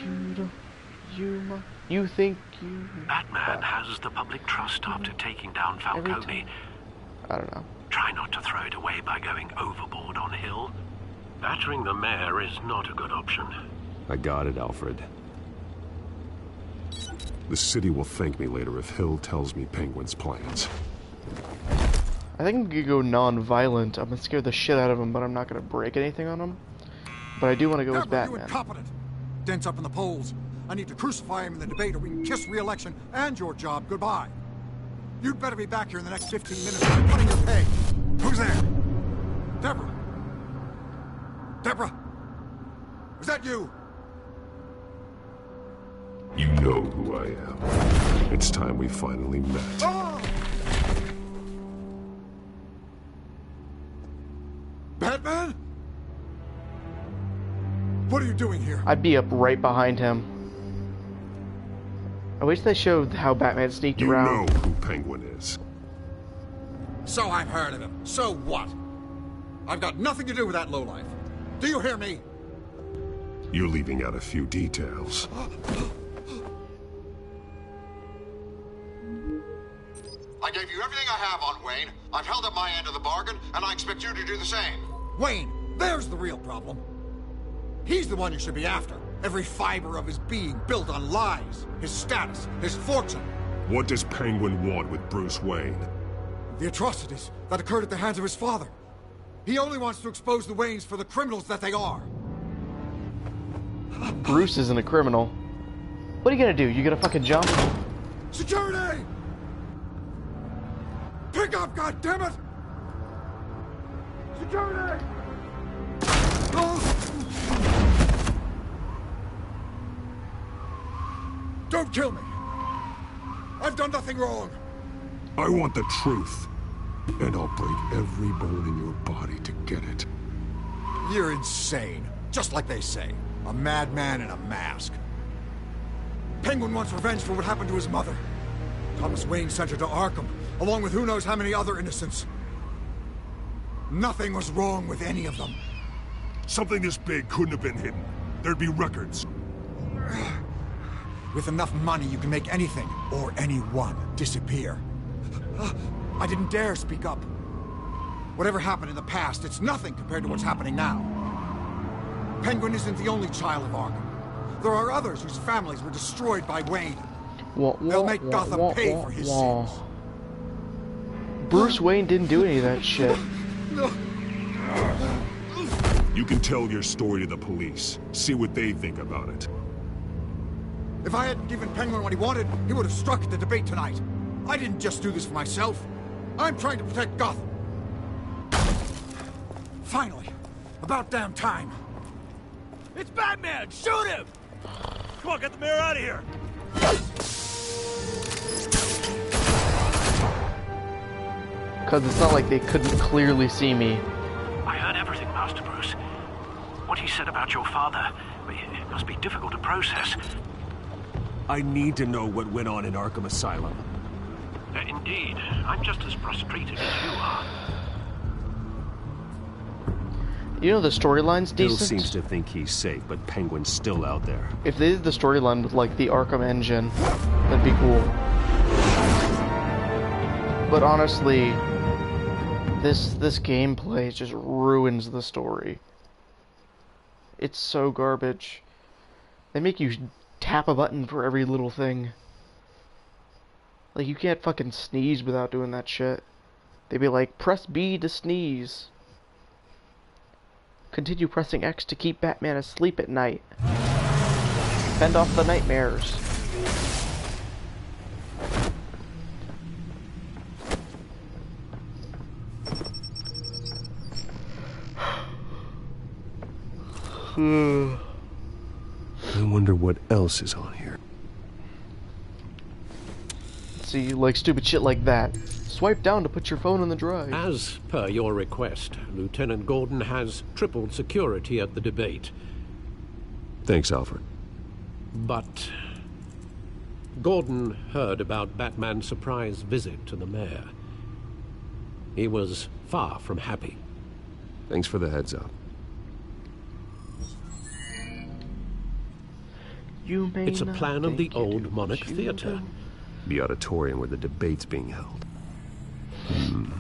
You don't. You think you... Batman has the public trust after taking down Falcone. I don't know. Try not to throw it away by going overboard on Hill. Battering the mayor is not a good option. I got it, Alfred. The city will thank me later if Hill tells me Penguin's plans. I think I'm gonna go non-violent. I'm gonna scare the shit out of him, but I'm not gonna break anything on him. But I do want to go as Batman. You incompetent! Dents up in the polls. I need to crucify him in the debate or we can kiss re-election and your job goodbye. You'd better be back here in the next 15 minutes or I'm cutting your pay. Who's there? Deborah? Deborah? Is that you? You know who I am. It's time we finally met. Oh! Batman? What are you doing here? I'd be up right behind him. I wish they showed how Batman sneaked around. You know who Penguin is. So I've heard of him. So what? I've got nothing to do with that lowlife. Do you hear me? You're leaving out a few details. I gave you everything I have on Wayne. I've held up my end of the bargain, and I expect you to do the same. Wayne, there's the real problem. He's the one you should be after. Every fiber of his being built on lies, his status, his fortune. What does Penguin want with Bruce Wayne? The atrocities that occurred at the hands of his father. He only wants to expose the Waynes for the criminals that they are. Bruce isn't a criminal. What are you gonna do? You gonna fucking jump? Security! Pick up, goddammit! Security! Don't kill me! I've done nothing wrong! I want the truth. And I'll break every bone in your body to get it. You're insane. Just like they say. A madman in a mask. Penguin wants revenge for what happened to his mother. Thomas Wayne sent her to Arkham, along with who knows how many other innocents. Nothing was wrong with any of them. Something this big couldn't have been hidden. There'd be records. With enough money, you can make anything, or anyone, disappear. I didn't dare speak up. Whatever happened in the past, it's nothing compared to what's happening now. Penguin isn't the only child of Arkham. There are others whose families were destroyed by Wayne. They'll make Gotham pay for his sins. Bruce Wayne didn't do any of that shit. You can tell your story to the police. See what they think about it. If I hadn't given Penguin what he wanted, he would have struck at the debate tonight. I didn't just do this for myself. I'm trying to protect Gotham. Finally. About damn time. It's Batman! Shoot him! Come on, get the mayor out of here! Because it's not like they couldn't clearly see me. I heard everything, Master Bruce. What he said about your father, it must be difficult to process. I need to know what went on in Arkham Asylum. Indeed. I'm just as frustrated as you are. You know the storyline's decent? Bill seems to think he's safe, but Penguin's still out there. If they did the storyline with, like, the Arkham engine, that'd be cool. But honestly, this gameplay just ruins the story. It's so garbage. They make you tap a button for every little thing. Like, you can't fucking sneeze without doing that shit. They'd be like, press B to sneeze. Continue pressing X to keep Batman asleep at night. Fend off the nightmares. I wonder what else is on here. See, like stupid shit like that. Swipe down to put your phone on the drive. As per your request, Lieutenant Gordon has tripled security at the debate. Thanks, Alfred. But Gordon heard about Batman's surprise visit to the mayor. He was far from happy. Thanks for the heads up. It's a plan of the old Monarch Theatre. The auditorium where the debate's being held. Isn't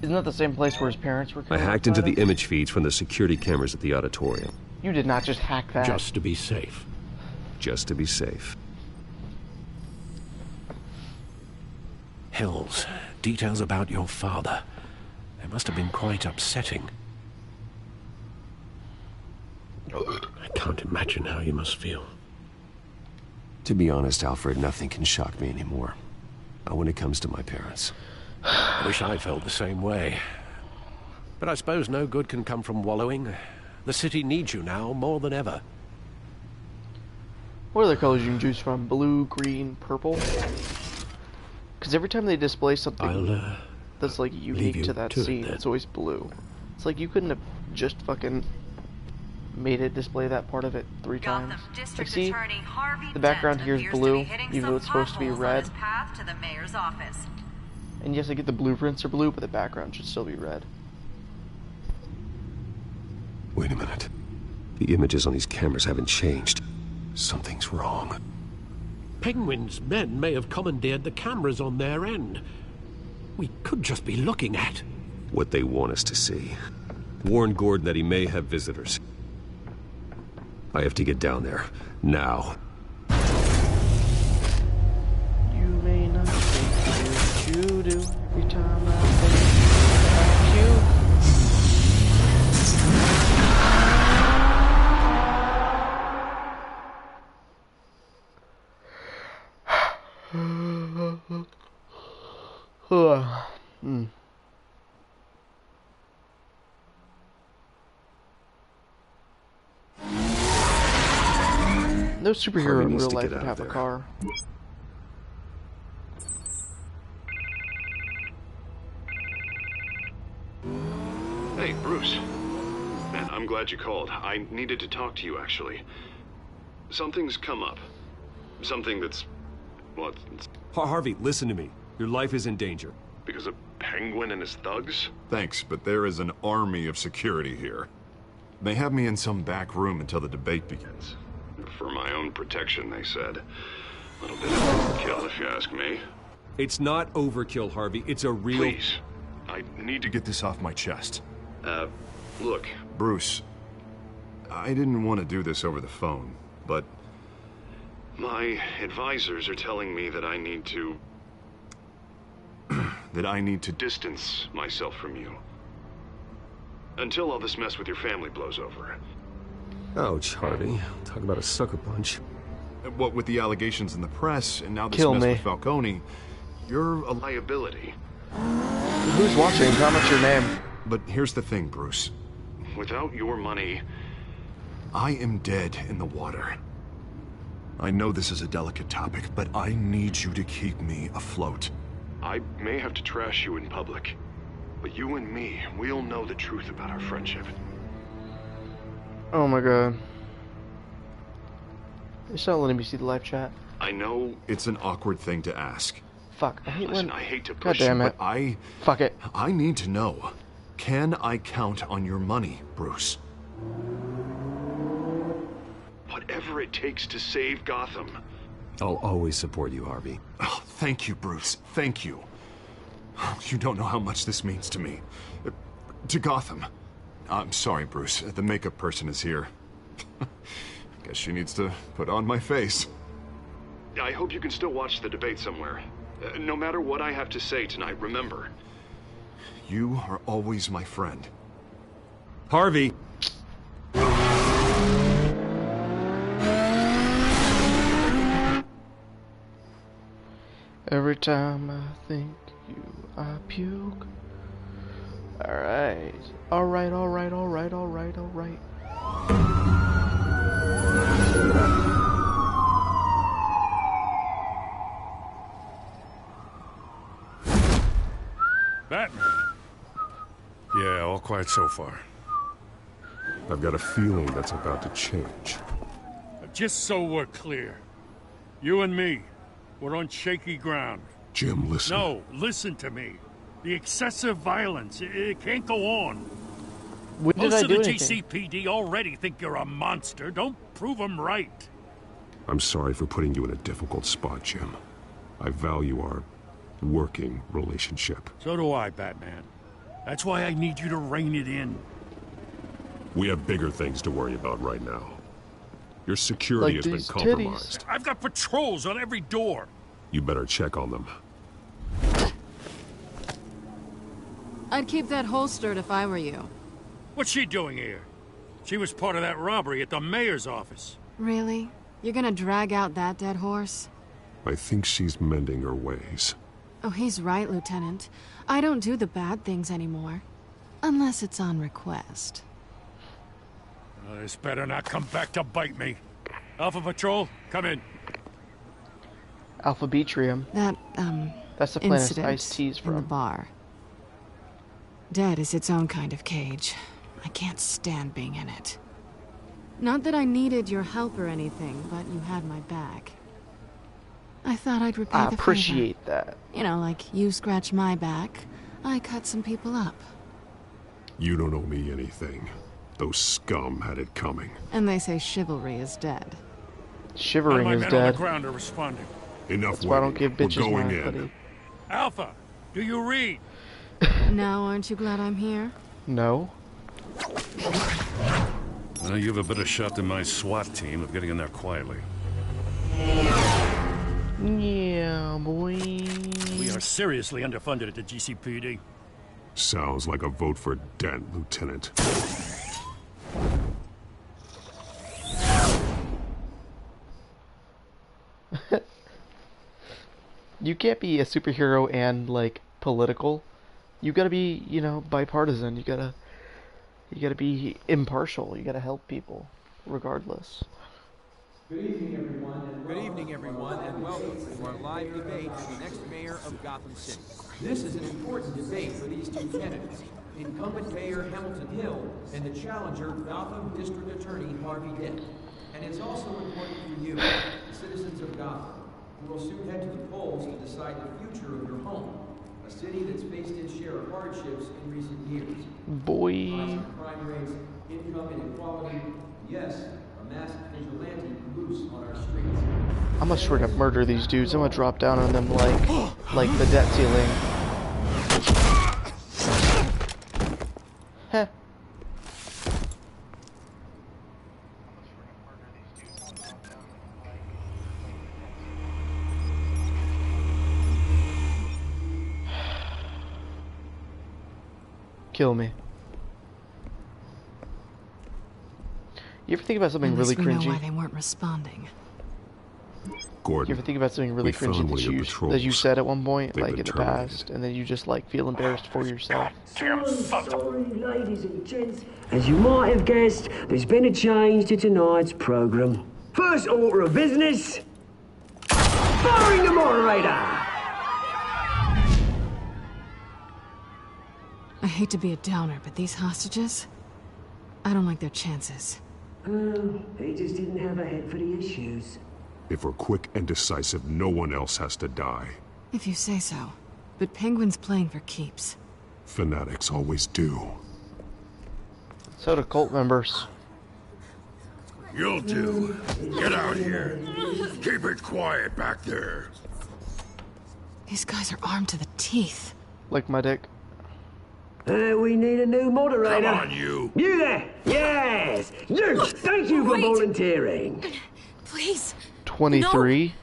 that the same place where his parents were killed? I hacked into the image feeds from the security cameras at the auditorium. You did not just hack that. Just to be safe. Just to be safe. Hills, details about your father. They must have been quite upsetting. I can't imagine how you must feel. To be honest, Alfred, nothing can shock me anymore. Not when it comes to my parents. I wish I felt the same way. But I suppose no good can come from wallowing. The city needs you now more than ever. What are the colors you can choose from? Blue, green, purple? Because every time they display something that's like unique to that scene, it's always blue. It's like you couldn't have just fucking made it display that part of it 3 times. Like, see, the background here is blue, even though it's supposed to be red. And yes, I get the blueprints are blue, but the background should still be red. Wait a minute. The images on these cameras haven't changed. Something's wrong. Penguin's men may have commandeered the cameras on their end. We could just be looking at what they want us to see. Warn Gordon that he may have visitors. I have to get down there. Now. You may not think what you do every time I think about you. No superhero in real life would have a car. Hey, Bruce. Man, I'm glad you called. I needed to talk to you, actually. Something's come up. Something that's... well, it's... Harvey, listen to me. Your life is in danger. Because of Penguin and his thugs? Thanks, but there is an army of security here. They have me in some back room until the debate begins. For my own protection, they said. A little bit of overkill, if you ask me. It's not overkill, Harvey. It's a real... Please. I need to get this off my chest. Look. Bruce, I didn't want to do this over the phone, but... my advisors are telling me that I need to... that I need to distance myself from you. Until all this mess with your family blows over. Ouch, Harvey. Talk about a sucker punch. What with the allegations in the press, and now this mess with Falcone, you're a liability. Who's watching? Comment your name. But here's the thing, Bruce. Without your money, I am dead in the water. I know this is a delicate topic, but I need you to keep me afloat. I may have to trash you in public, but you and me, we'll know the truth about our friendship. Oh my god. It's not letting me see the live chat. I know it's an awkward thing to ask. Fuck, I hate Listen, when... I hate to God push damn you, it. but Fuck it. I need to know. Can I count on your money, Bruce? Whatever it takes to save Gotham. I'll always support you, Harvey. Oh, thank you, Bruce. Thank you. You don't know how much this means to me. To Gotham. I'm sorry, Bruce. The makeup person is here. Guess she needs to put on my face. I hope you can still watch the debate somewhere. No matter what I have to say tonight, remember, you are always my friend. Harvey! Every time I think you, I puke. Alright. Alright, alright, alright, alright, alright. Batman. Yeah, all quiet so far. I've got a feeling that's about to change. Just so we're clear, you and me, we're on shaky ground. Jim, listen. No, listen to me. The excessive violence, it can't go on. When did Most I do of the anything? GCPD already think you're a monster. Don't prove them right. I'm sorry for putting you in a difficult spot, Jim. I value our working relationship. So do I, Batman. That's why I need you to rein it in. We have bigger things to worry about right now. Your security has been compromised. I've got patrols on every door. You better check on them. I'd keep that holstered if I were you. What's she doing here? She was part of that robbery at the mayor's office. Really? You're gonna drag out that dead horse? I think she's mending her ways. Oh, he's right, Lieutenant. I don't do the bad things anymore. Unless it's on request. This better not come back to bite me. Alpha Patrol, come in. Alpha Betrium. That's the planet incident Ice-T's from. in the bar. Dead is its own kind of cage. I can't stand being in it. Not that I needed your help or anything, but you had my back. I thought I'd repay the favor. I appreciate that. You know, like you scratch my back, I cut some people up. You don't owe me anything. Those scum had it coming. And they say chivalry is dead. Shivering is men dead. on the ground are responding. Enough. That's why I don't give bitches We're going my in. buddy. Alpha, do you read? Now, aren't you glad I'm here? No. You have a better shot than my SWAT team of getting in there quietly. Yeah, boy. We are seriously underfunded at the GCPD. Sounds like a vote for Dent, Lieutenant. You can't be a superhero and like political. You gotta be, you know, bipartisan. You gotta be impartial. You gotta help people, regardless. Good evening, everyone, and welcome to our live debate for the next mayor of Gotham City. This is an important debate for these two candidates, incumbent Mayor Hamilton Hill and the challenger Gotham District Attorney Harvey Dent. And it's also important for you, the citizens of Gotham, who will soon head to the polls to decide the future of your home, a city that's faced its share of hardships in recent years. Boy. Rising crime rates, income inequality, yes, a masked vigilante loose on our streets. I'm gonna straight up murder these dudes. I'm gonna drop down on them like the debt ceiling. Heh. Kill me. You ever think about something really we know cringy? why they weren't responding. Gordon, you ever think about something really cringy that you said at one point, like in the past, and then you just like feel embarrassed for yourself? Sorry, ladies and gents. As you might have guessed, there's been a change to tonight's program. First order of business, firing the moderator. I hate to be a downer, but these hostages, I don't like their chances. He just didn't have a head for the issues. If we're quick and decisive, no one else has to die. If you say so. But Penguin's playing for keeps. Fanatics always do. So do cult members. You'll do. Get out here. Keep it quiet back there. These guys are armed to the teeth. Like my dick. We need a new moderator. Come on, you. You there? Yes. You. Thank you for volunteering. Please. 23.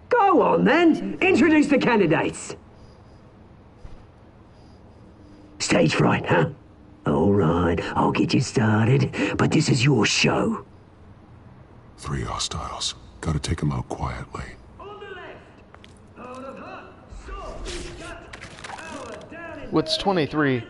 Go on then, introduce the candidates. Stage fright, huh? All right, I'll get you started, but this is your show. 3 hostiles. Gotta take them out quietly. What's 23?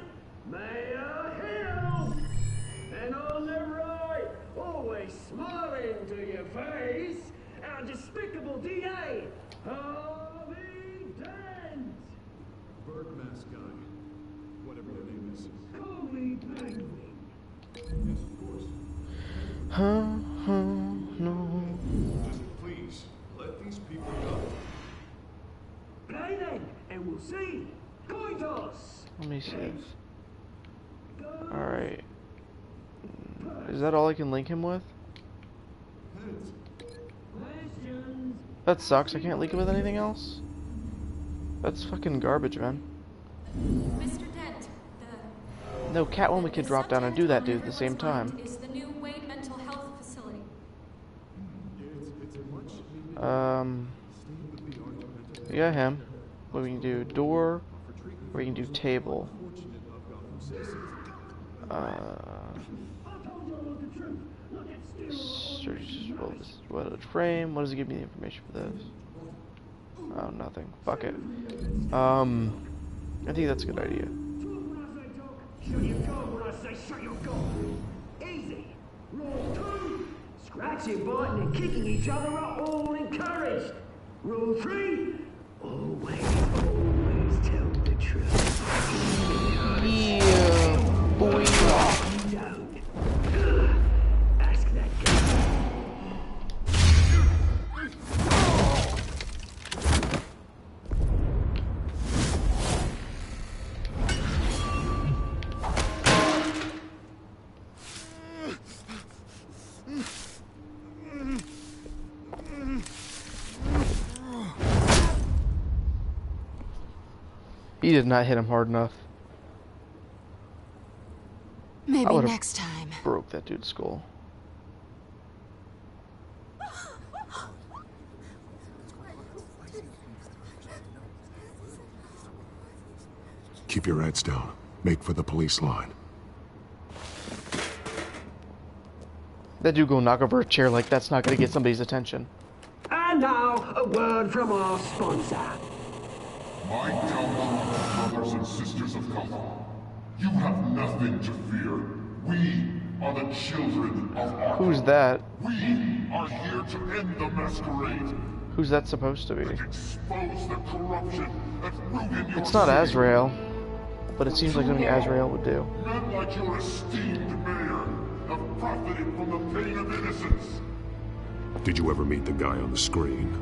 And on the right, always smiling to your face, our despicable DA, Harvey Dent. Bird mask guy. Whatever your name is. Call me Penguin. Yes, of course. No. Just please, let these people go. Play then, and we'll see. Coin toss. Let me see this. Alright. Is that all I can link him with? That sucks. I can't link him with anything else? That's fucking garbage, man. Mr. Dent, No, Catwoman can drop down and do that dude at the same time. is the new Wade Mental Health Facility. Yeah, him. What we can do, door, or we can do table. Search, well, this is welded frame. What does it give me the information for this? Oh, nothing. Fuck it. I think that's a good idea. Shut your goal when I say shut your goal. Easy. Rule 2. Scratching, biting, and kicking each other are all encouraged. Rule 3. Always tell the truth. Yeah, boy. Don't. Ask that guy. He did not hit him hard enough. Maybe next time. Broke that dude's skull. Keep your heads down. Make for the police line. That dude go knock over a chair like that's not gonna get somebody's attention. And now, a word from our sponsor. My gallant brothers and sisters of Gotham, you have nothing to fear. We are the children of Arkham. Who's that? We are here to end the masquerade. Who's that supposed to be? Expose the corruption that ruined your It's not city. Azrael, but it seems like something Azrael would do. Men like your esteemed mayor have profited from the pain of innocence. Did you ever meet the guy on the screen?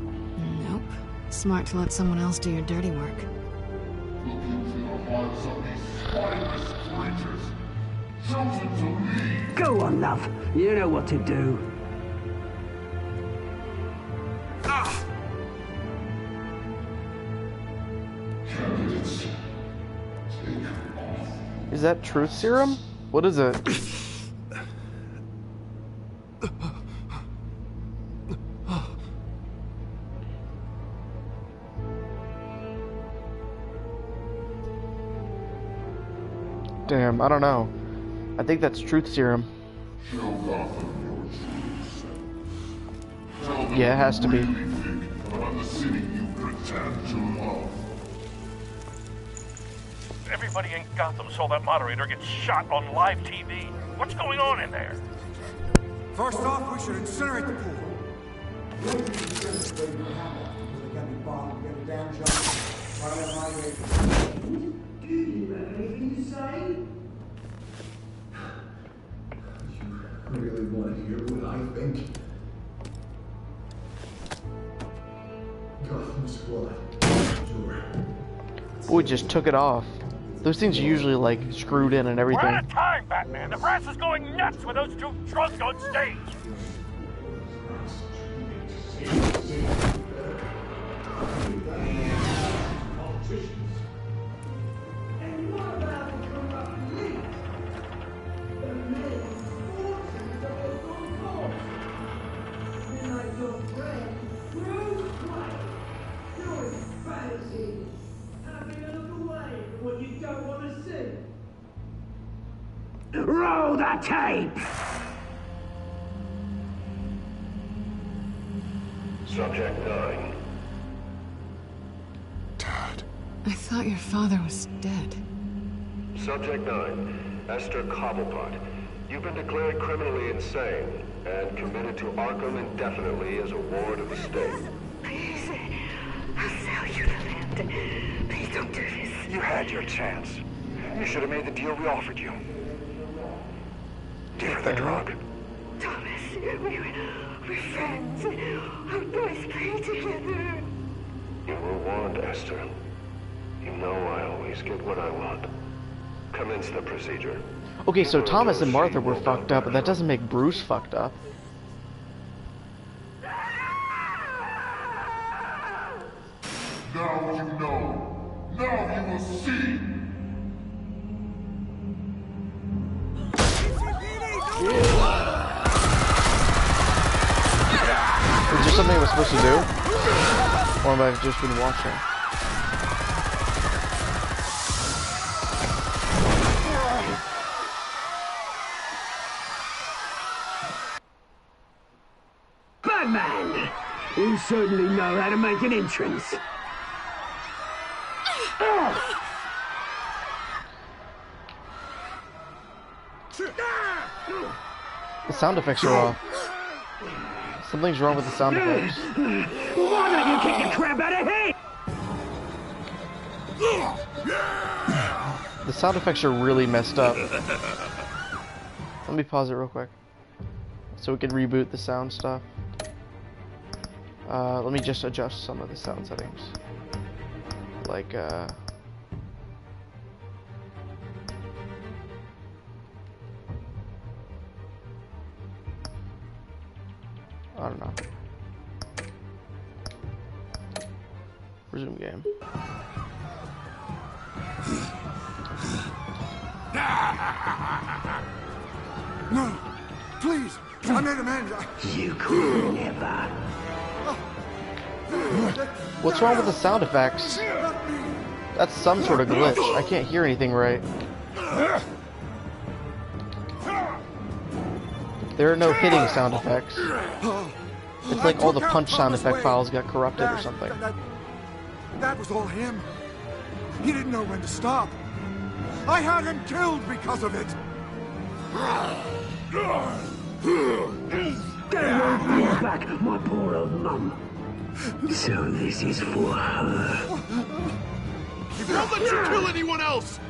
Nope. Smart to let someone else do your dirty work. Look into the hearts of these spineless creatures, chosen to lead. Go on, love. You know what to do. Candidates, take off. Is that truth serum? What is it? Damn, I don't know. I think that's truth serum. Show Gotham your true self. Tell them Yeah, it has to be. what you really think about the city you pretend to love. Everybody in Gotham saw that moderator get shot on live TV. What's going on in there? First off, we should incinerate the pool. Do you have anything to say? You really want to hear what I think? Gotham's blood. Sure. Boy just took it off. Those things are usually like screwed in and We're everything. out of time, Batman. The brass is going nuts with those two drunks on stage. And what about the corrupt elite? The men fortunes of the good cause. Men like your friend, Bruce Wayne. Roll the tape! Subject 9. Dad. I thought your father was dead. Subject 9. Esther Cobblepot. You've been declared criminally insane and committed to Arkham indefinitely as a ward of the state. Please, I'll sell you the land. Please don't do this. You had your chance. You should have made the deal we offered you. Give her the drug. Thomas, we're friends. Our boys play together. You were warned, Esther. You know I always get what I want. Commence the procedure. Okay, so Thomas and Martha were fucked up, but that doesn't make Bruce fucked up. Now you know. Now you will see. Is there something we're supposed to do? Or have I just been watching? Batman! You certainly know how to make an entrance. The sound effects are off. Something's wrong with the sound effects. Why don't you kick the crap out of here? The sound effects are really messed up. Let me pause it real quick, so we can reboot the sound stuff. Let me just adjust some of the sound settings. Like, I don't know. Resume game. No, please, I made amends. You could never. What's wrong with the sound effects? That's some sort of glitch. I can't hear anything right. There are no hitting sound effects. It's like all the punch sound effect files got corrupted or something. That was all him. He didn't know when to stop. I had him killed because of it. Get back, my poor old mum. So this is for her. Don't let you kill anyone else!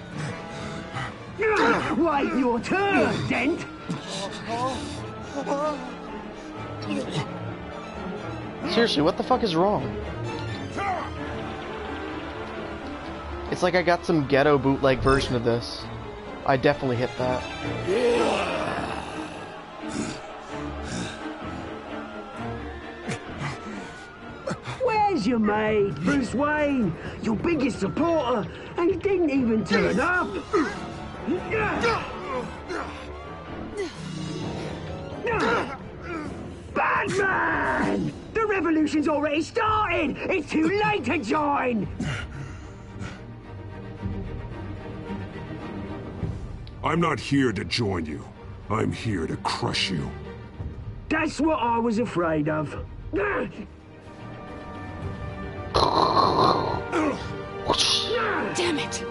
Wait your turn, Dent! Seriously, what the fuck is wrong? It's like I got some ghetto bootleg version of this. I definitely hit that. Where's your mate, Bruce Wayne? Your biggest supporter, and he didn't even turn up. Batman! The revolution's already started! It's too late to join! I'm not here to join you. I'm here to crush you. That's what I was afraid of. Damn it!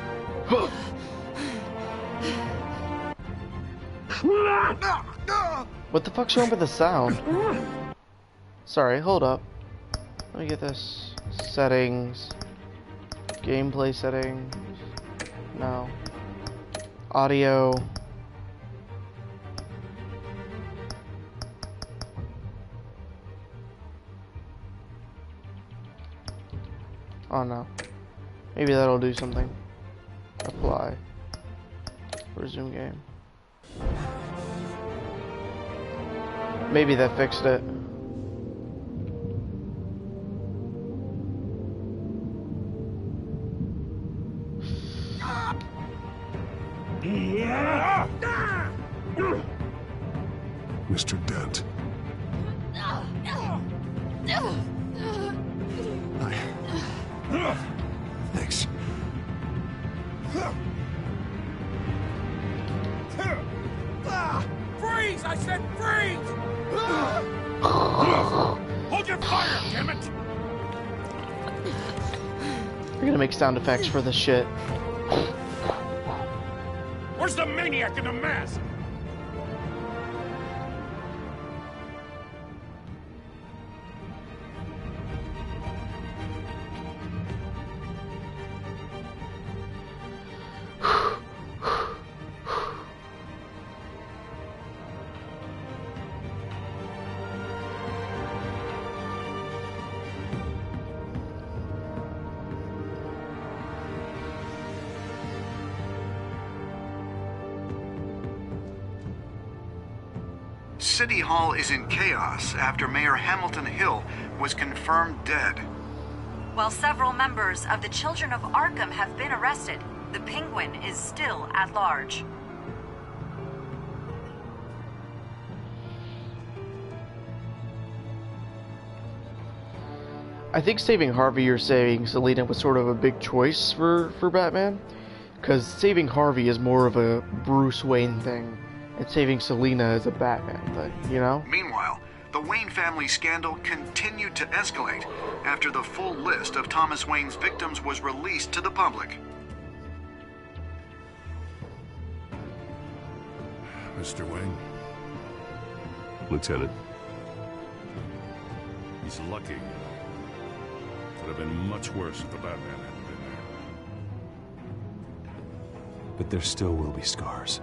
What the fuck's wrong with the sound? Sorry, hold up. Let me get this. Settings. Gameplay settings. No. Audio. Oh no. Maybe that'll do something. Apply. Resume game. Maybe that fixed it. Mr. Dent. Thanks. I said freeze! Hold your fire, damn it! We're gonna make sound effects for this shit. Where's the maniac in the mask? City Hall is in chaos after Mayor Hamilton Hill was confirmed dead. While several members of the Children of Arkham have been arrested, the Penguin is still at large. I think saving Harvey or saving Selina was sort of a big choice for Batman, because saving Harvey is more of a Bruce Wayne thing, and saving Selina is a Batman thing, you know? Meanwhile, the Wayne family scandal continued to escalate after the full list of Thomas Wayne's victims was released to the public. Mr. Wayne? Lieutenant. He's lucky. Could have been much worse if the Batman hadn't been there. But there still will be scars.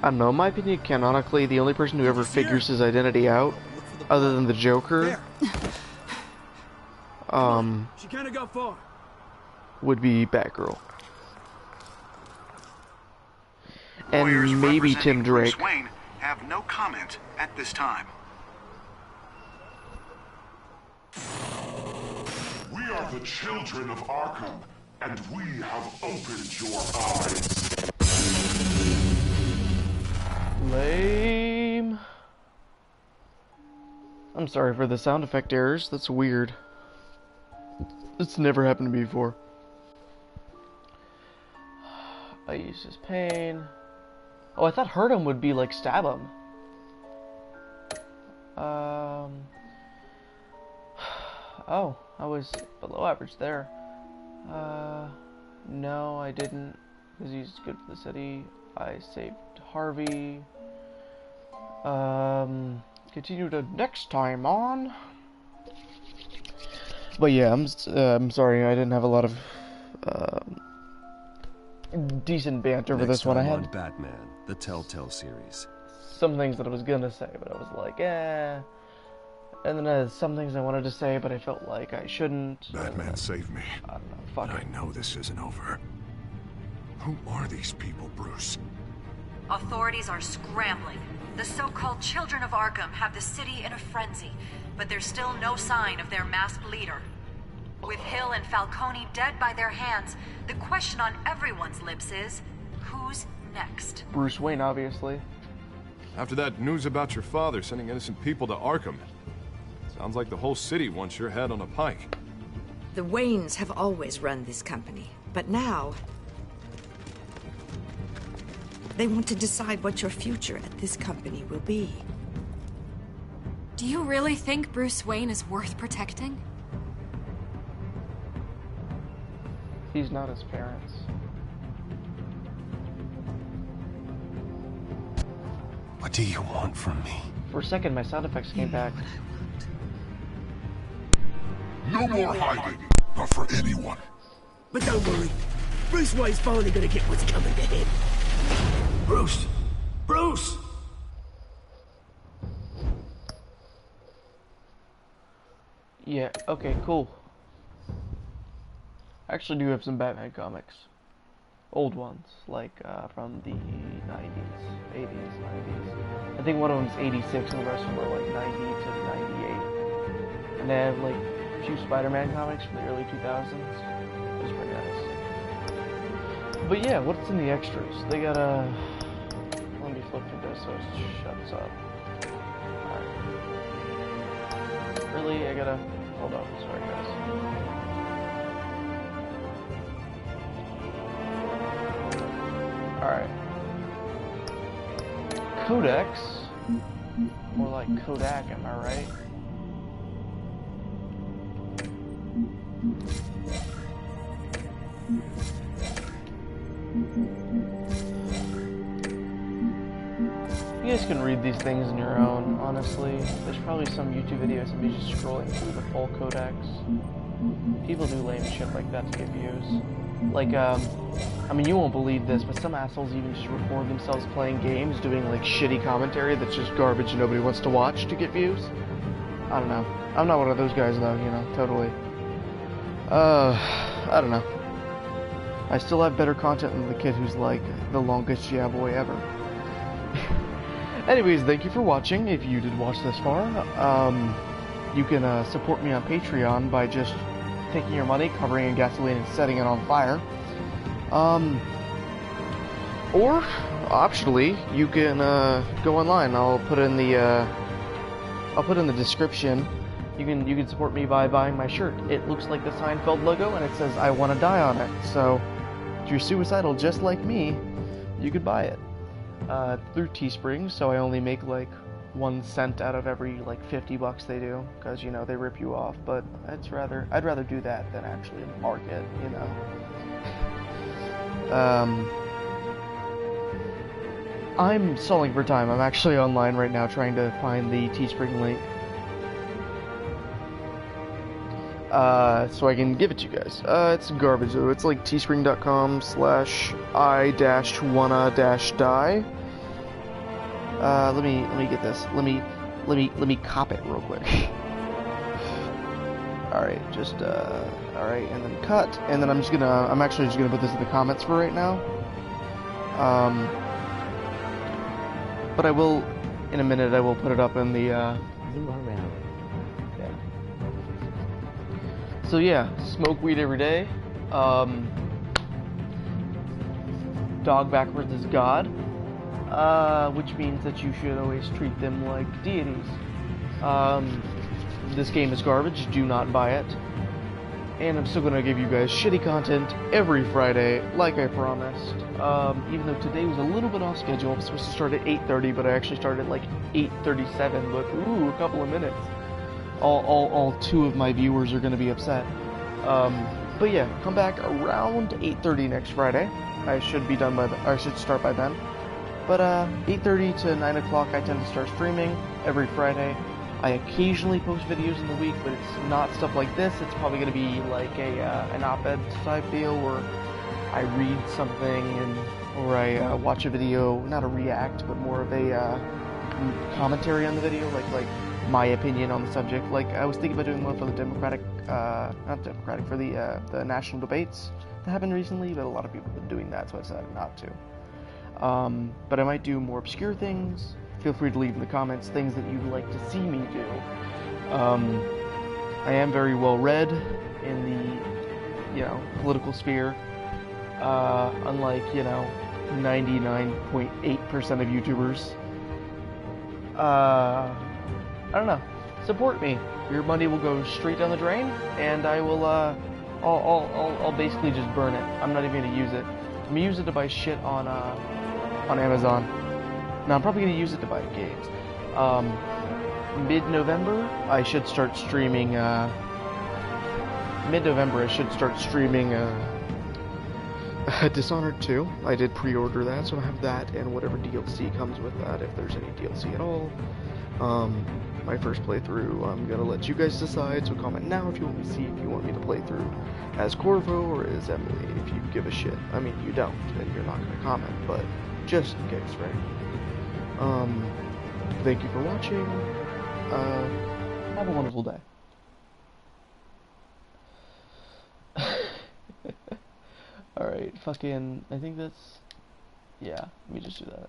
I don't know, in my opinion, canonically, the only person who ever figures his identity out, other than the Joker, She can't go far. would be Batgirl. And maybe Tim Drake. Bruce Wayne have no comment at this time. We are the children of Arkham, and we have opened your eyes. Lame. I'm sorry for the sound effect errors. That's weird. It's never happened to me before. I use his pain. Oh, I thought hurt him would be like stab him. Oh, I was below average there. No, I didn't, because he's good for the city. I saved Harvey. Continue to next time on. But yeah, I'm sorry, I didn't have a lot of decent banter for this one. I had Batman, the Telltale series. Some things that I was gonna say, but I was like, eh. And then I had some things I wanted to say, but I felt like I shouldn't. Batman, save me. I don't know, fuck it. I know this isn't over. Who are these people, Bruce? Authorities are scrambling. The so-called Children of Arkham have the city in a frenzy, but there's still no sign of their masked leader. With Hill and Falcone dead by their hands, the question on everyone's lips is, who's next? Bruce Wayne, obviously. After that news about your father sending innocent people to Arkham, sounds like the whole city wants your head on a pike. The Waynes have always run this company, but now they want to decide what your future at this company will be. Do you really think Bruce Wayne is worth protecting? He's not his parents. What do you want from me? For a second, my sound effects came back. No more hiding, not for anyone. But don't worry, Bruce Wayne's finally gonna get what's coming to him. Bruce! Bruce! Yeah, okay, cool. I actually do have some Batman comics. Old ones, like from the 90s, 80s, 90s. I think one of them's 86 and the rest of them are like 90 to 98. And they have like a few Spider-Man comics from the early 2000s. It was pretty nice. But yeah, what's in the extras? They got a... Let me flip through this so it shuts up. Alright. Really? I gotta... Hold on. Sorry, guys. Alright. Codex. More like Kodak, am I right? You guys can read these things on your own, honestly. There's probably some YouTube videos of me just scrolling through the full codex. People do lame shit like that to get views. Like, I mean, you won't believe this, but some assholes even just record themselves playing games, doing, like, shitty commentary that's just garbage and nobody wants to watch to get views. I don't know. I'm not one of those guys, though, you know, totally. I don't know. I still have better content than the kid who's, like, the longest yeah boy ever. Anyways, thank you for watching, if you did watch this far. You can support me on Patreon by just taking your money, covering in gasoline, and setting it on fire. Or, optionally, you can go online. I'll put in the description. You can support me by buying my shirt. It looks like the Seinfeld logo, and it says "I want to die" on it. So, if you're suicidal just like me, you could buy it. Through Teespring, so I only make like 1 cent out of every like 50 bucks they do, because you know they rip you off. But I'd rather do that than actually market, you know. I'm stalling for time. I'm actually online right now trying to find the Teespring link, so I can give it to you guys. It's garbage though. It's like teespring.com/I-wanna-die. Let me get this. Let me cop it real quick. Alright, just, alright, and then cut, and then I'm actually just gonna put this in the comments for right now. But I will, in a minute, I will put it up in the, yeah. So yeah, smoke weed every day. Dog backwards is God. Which means that you should always treat them like deities. This game is garbage, do not buy it. And I'm still gonna give you guys shitty content every Friday, like I promised. Even though today was a little bit off schedule, I'm supposed to start at 8:30, but I actually started at like 8:37, but ooh, a couple of minutes. All 2 of my viewers are gonna be upset. But yeah, come back around 8:30 next Friday. I should be done by I should start by then. But 8:30 to 9 o'clock I tend to start streaming every Friday. I occasionally post videos in the week, but it's not stuff like this. It's probably going to be like an op-ed type deal where I read something or I watch a video, not a react, but more of a commentary on the video, like my opinion on the subject. Like I was thinking about doing one for the for the national debates that happened recently, but a lot of people have been doing that, so I decided not to. But I might do more obscure things. Feel free to leave in the comments things that you'd like to see me do. I am very well read in the, you know, political sphere. Unlike, you know, 99.8% of YouTubers. I don't know. Support me. Your money will go straight down the drain, and I will, I'll basically just burn it. I'm not even gonna use it. I'm gonna use it to buy shit on Amazon. Now I'm probably gonna use it to buy games. Mid-November, I should start streaming. Mid-November, I should start streaming Dishonored 2. I did pre-order that, so I have that and whatever DLC comes with that, if there's any DLC at all. My first playthrough, I'm gonna let you guys decide, so comment now if you want me to see if you want me to play through as Corvo or as Emily, if you give a shit. I mean, you don't, and you're not gonna comment, but just in case, right? Thank you for watching. Have a wonderful day. Alright, fucking, I think that's, yeah, let me just do that.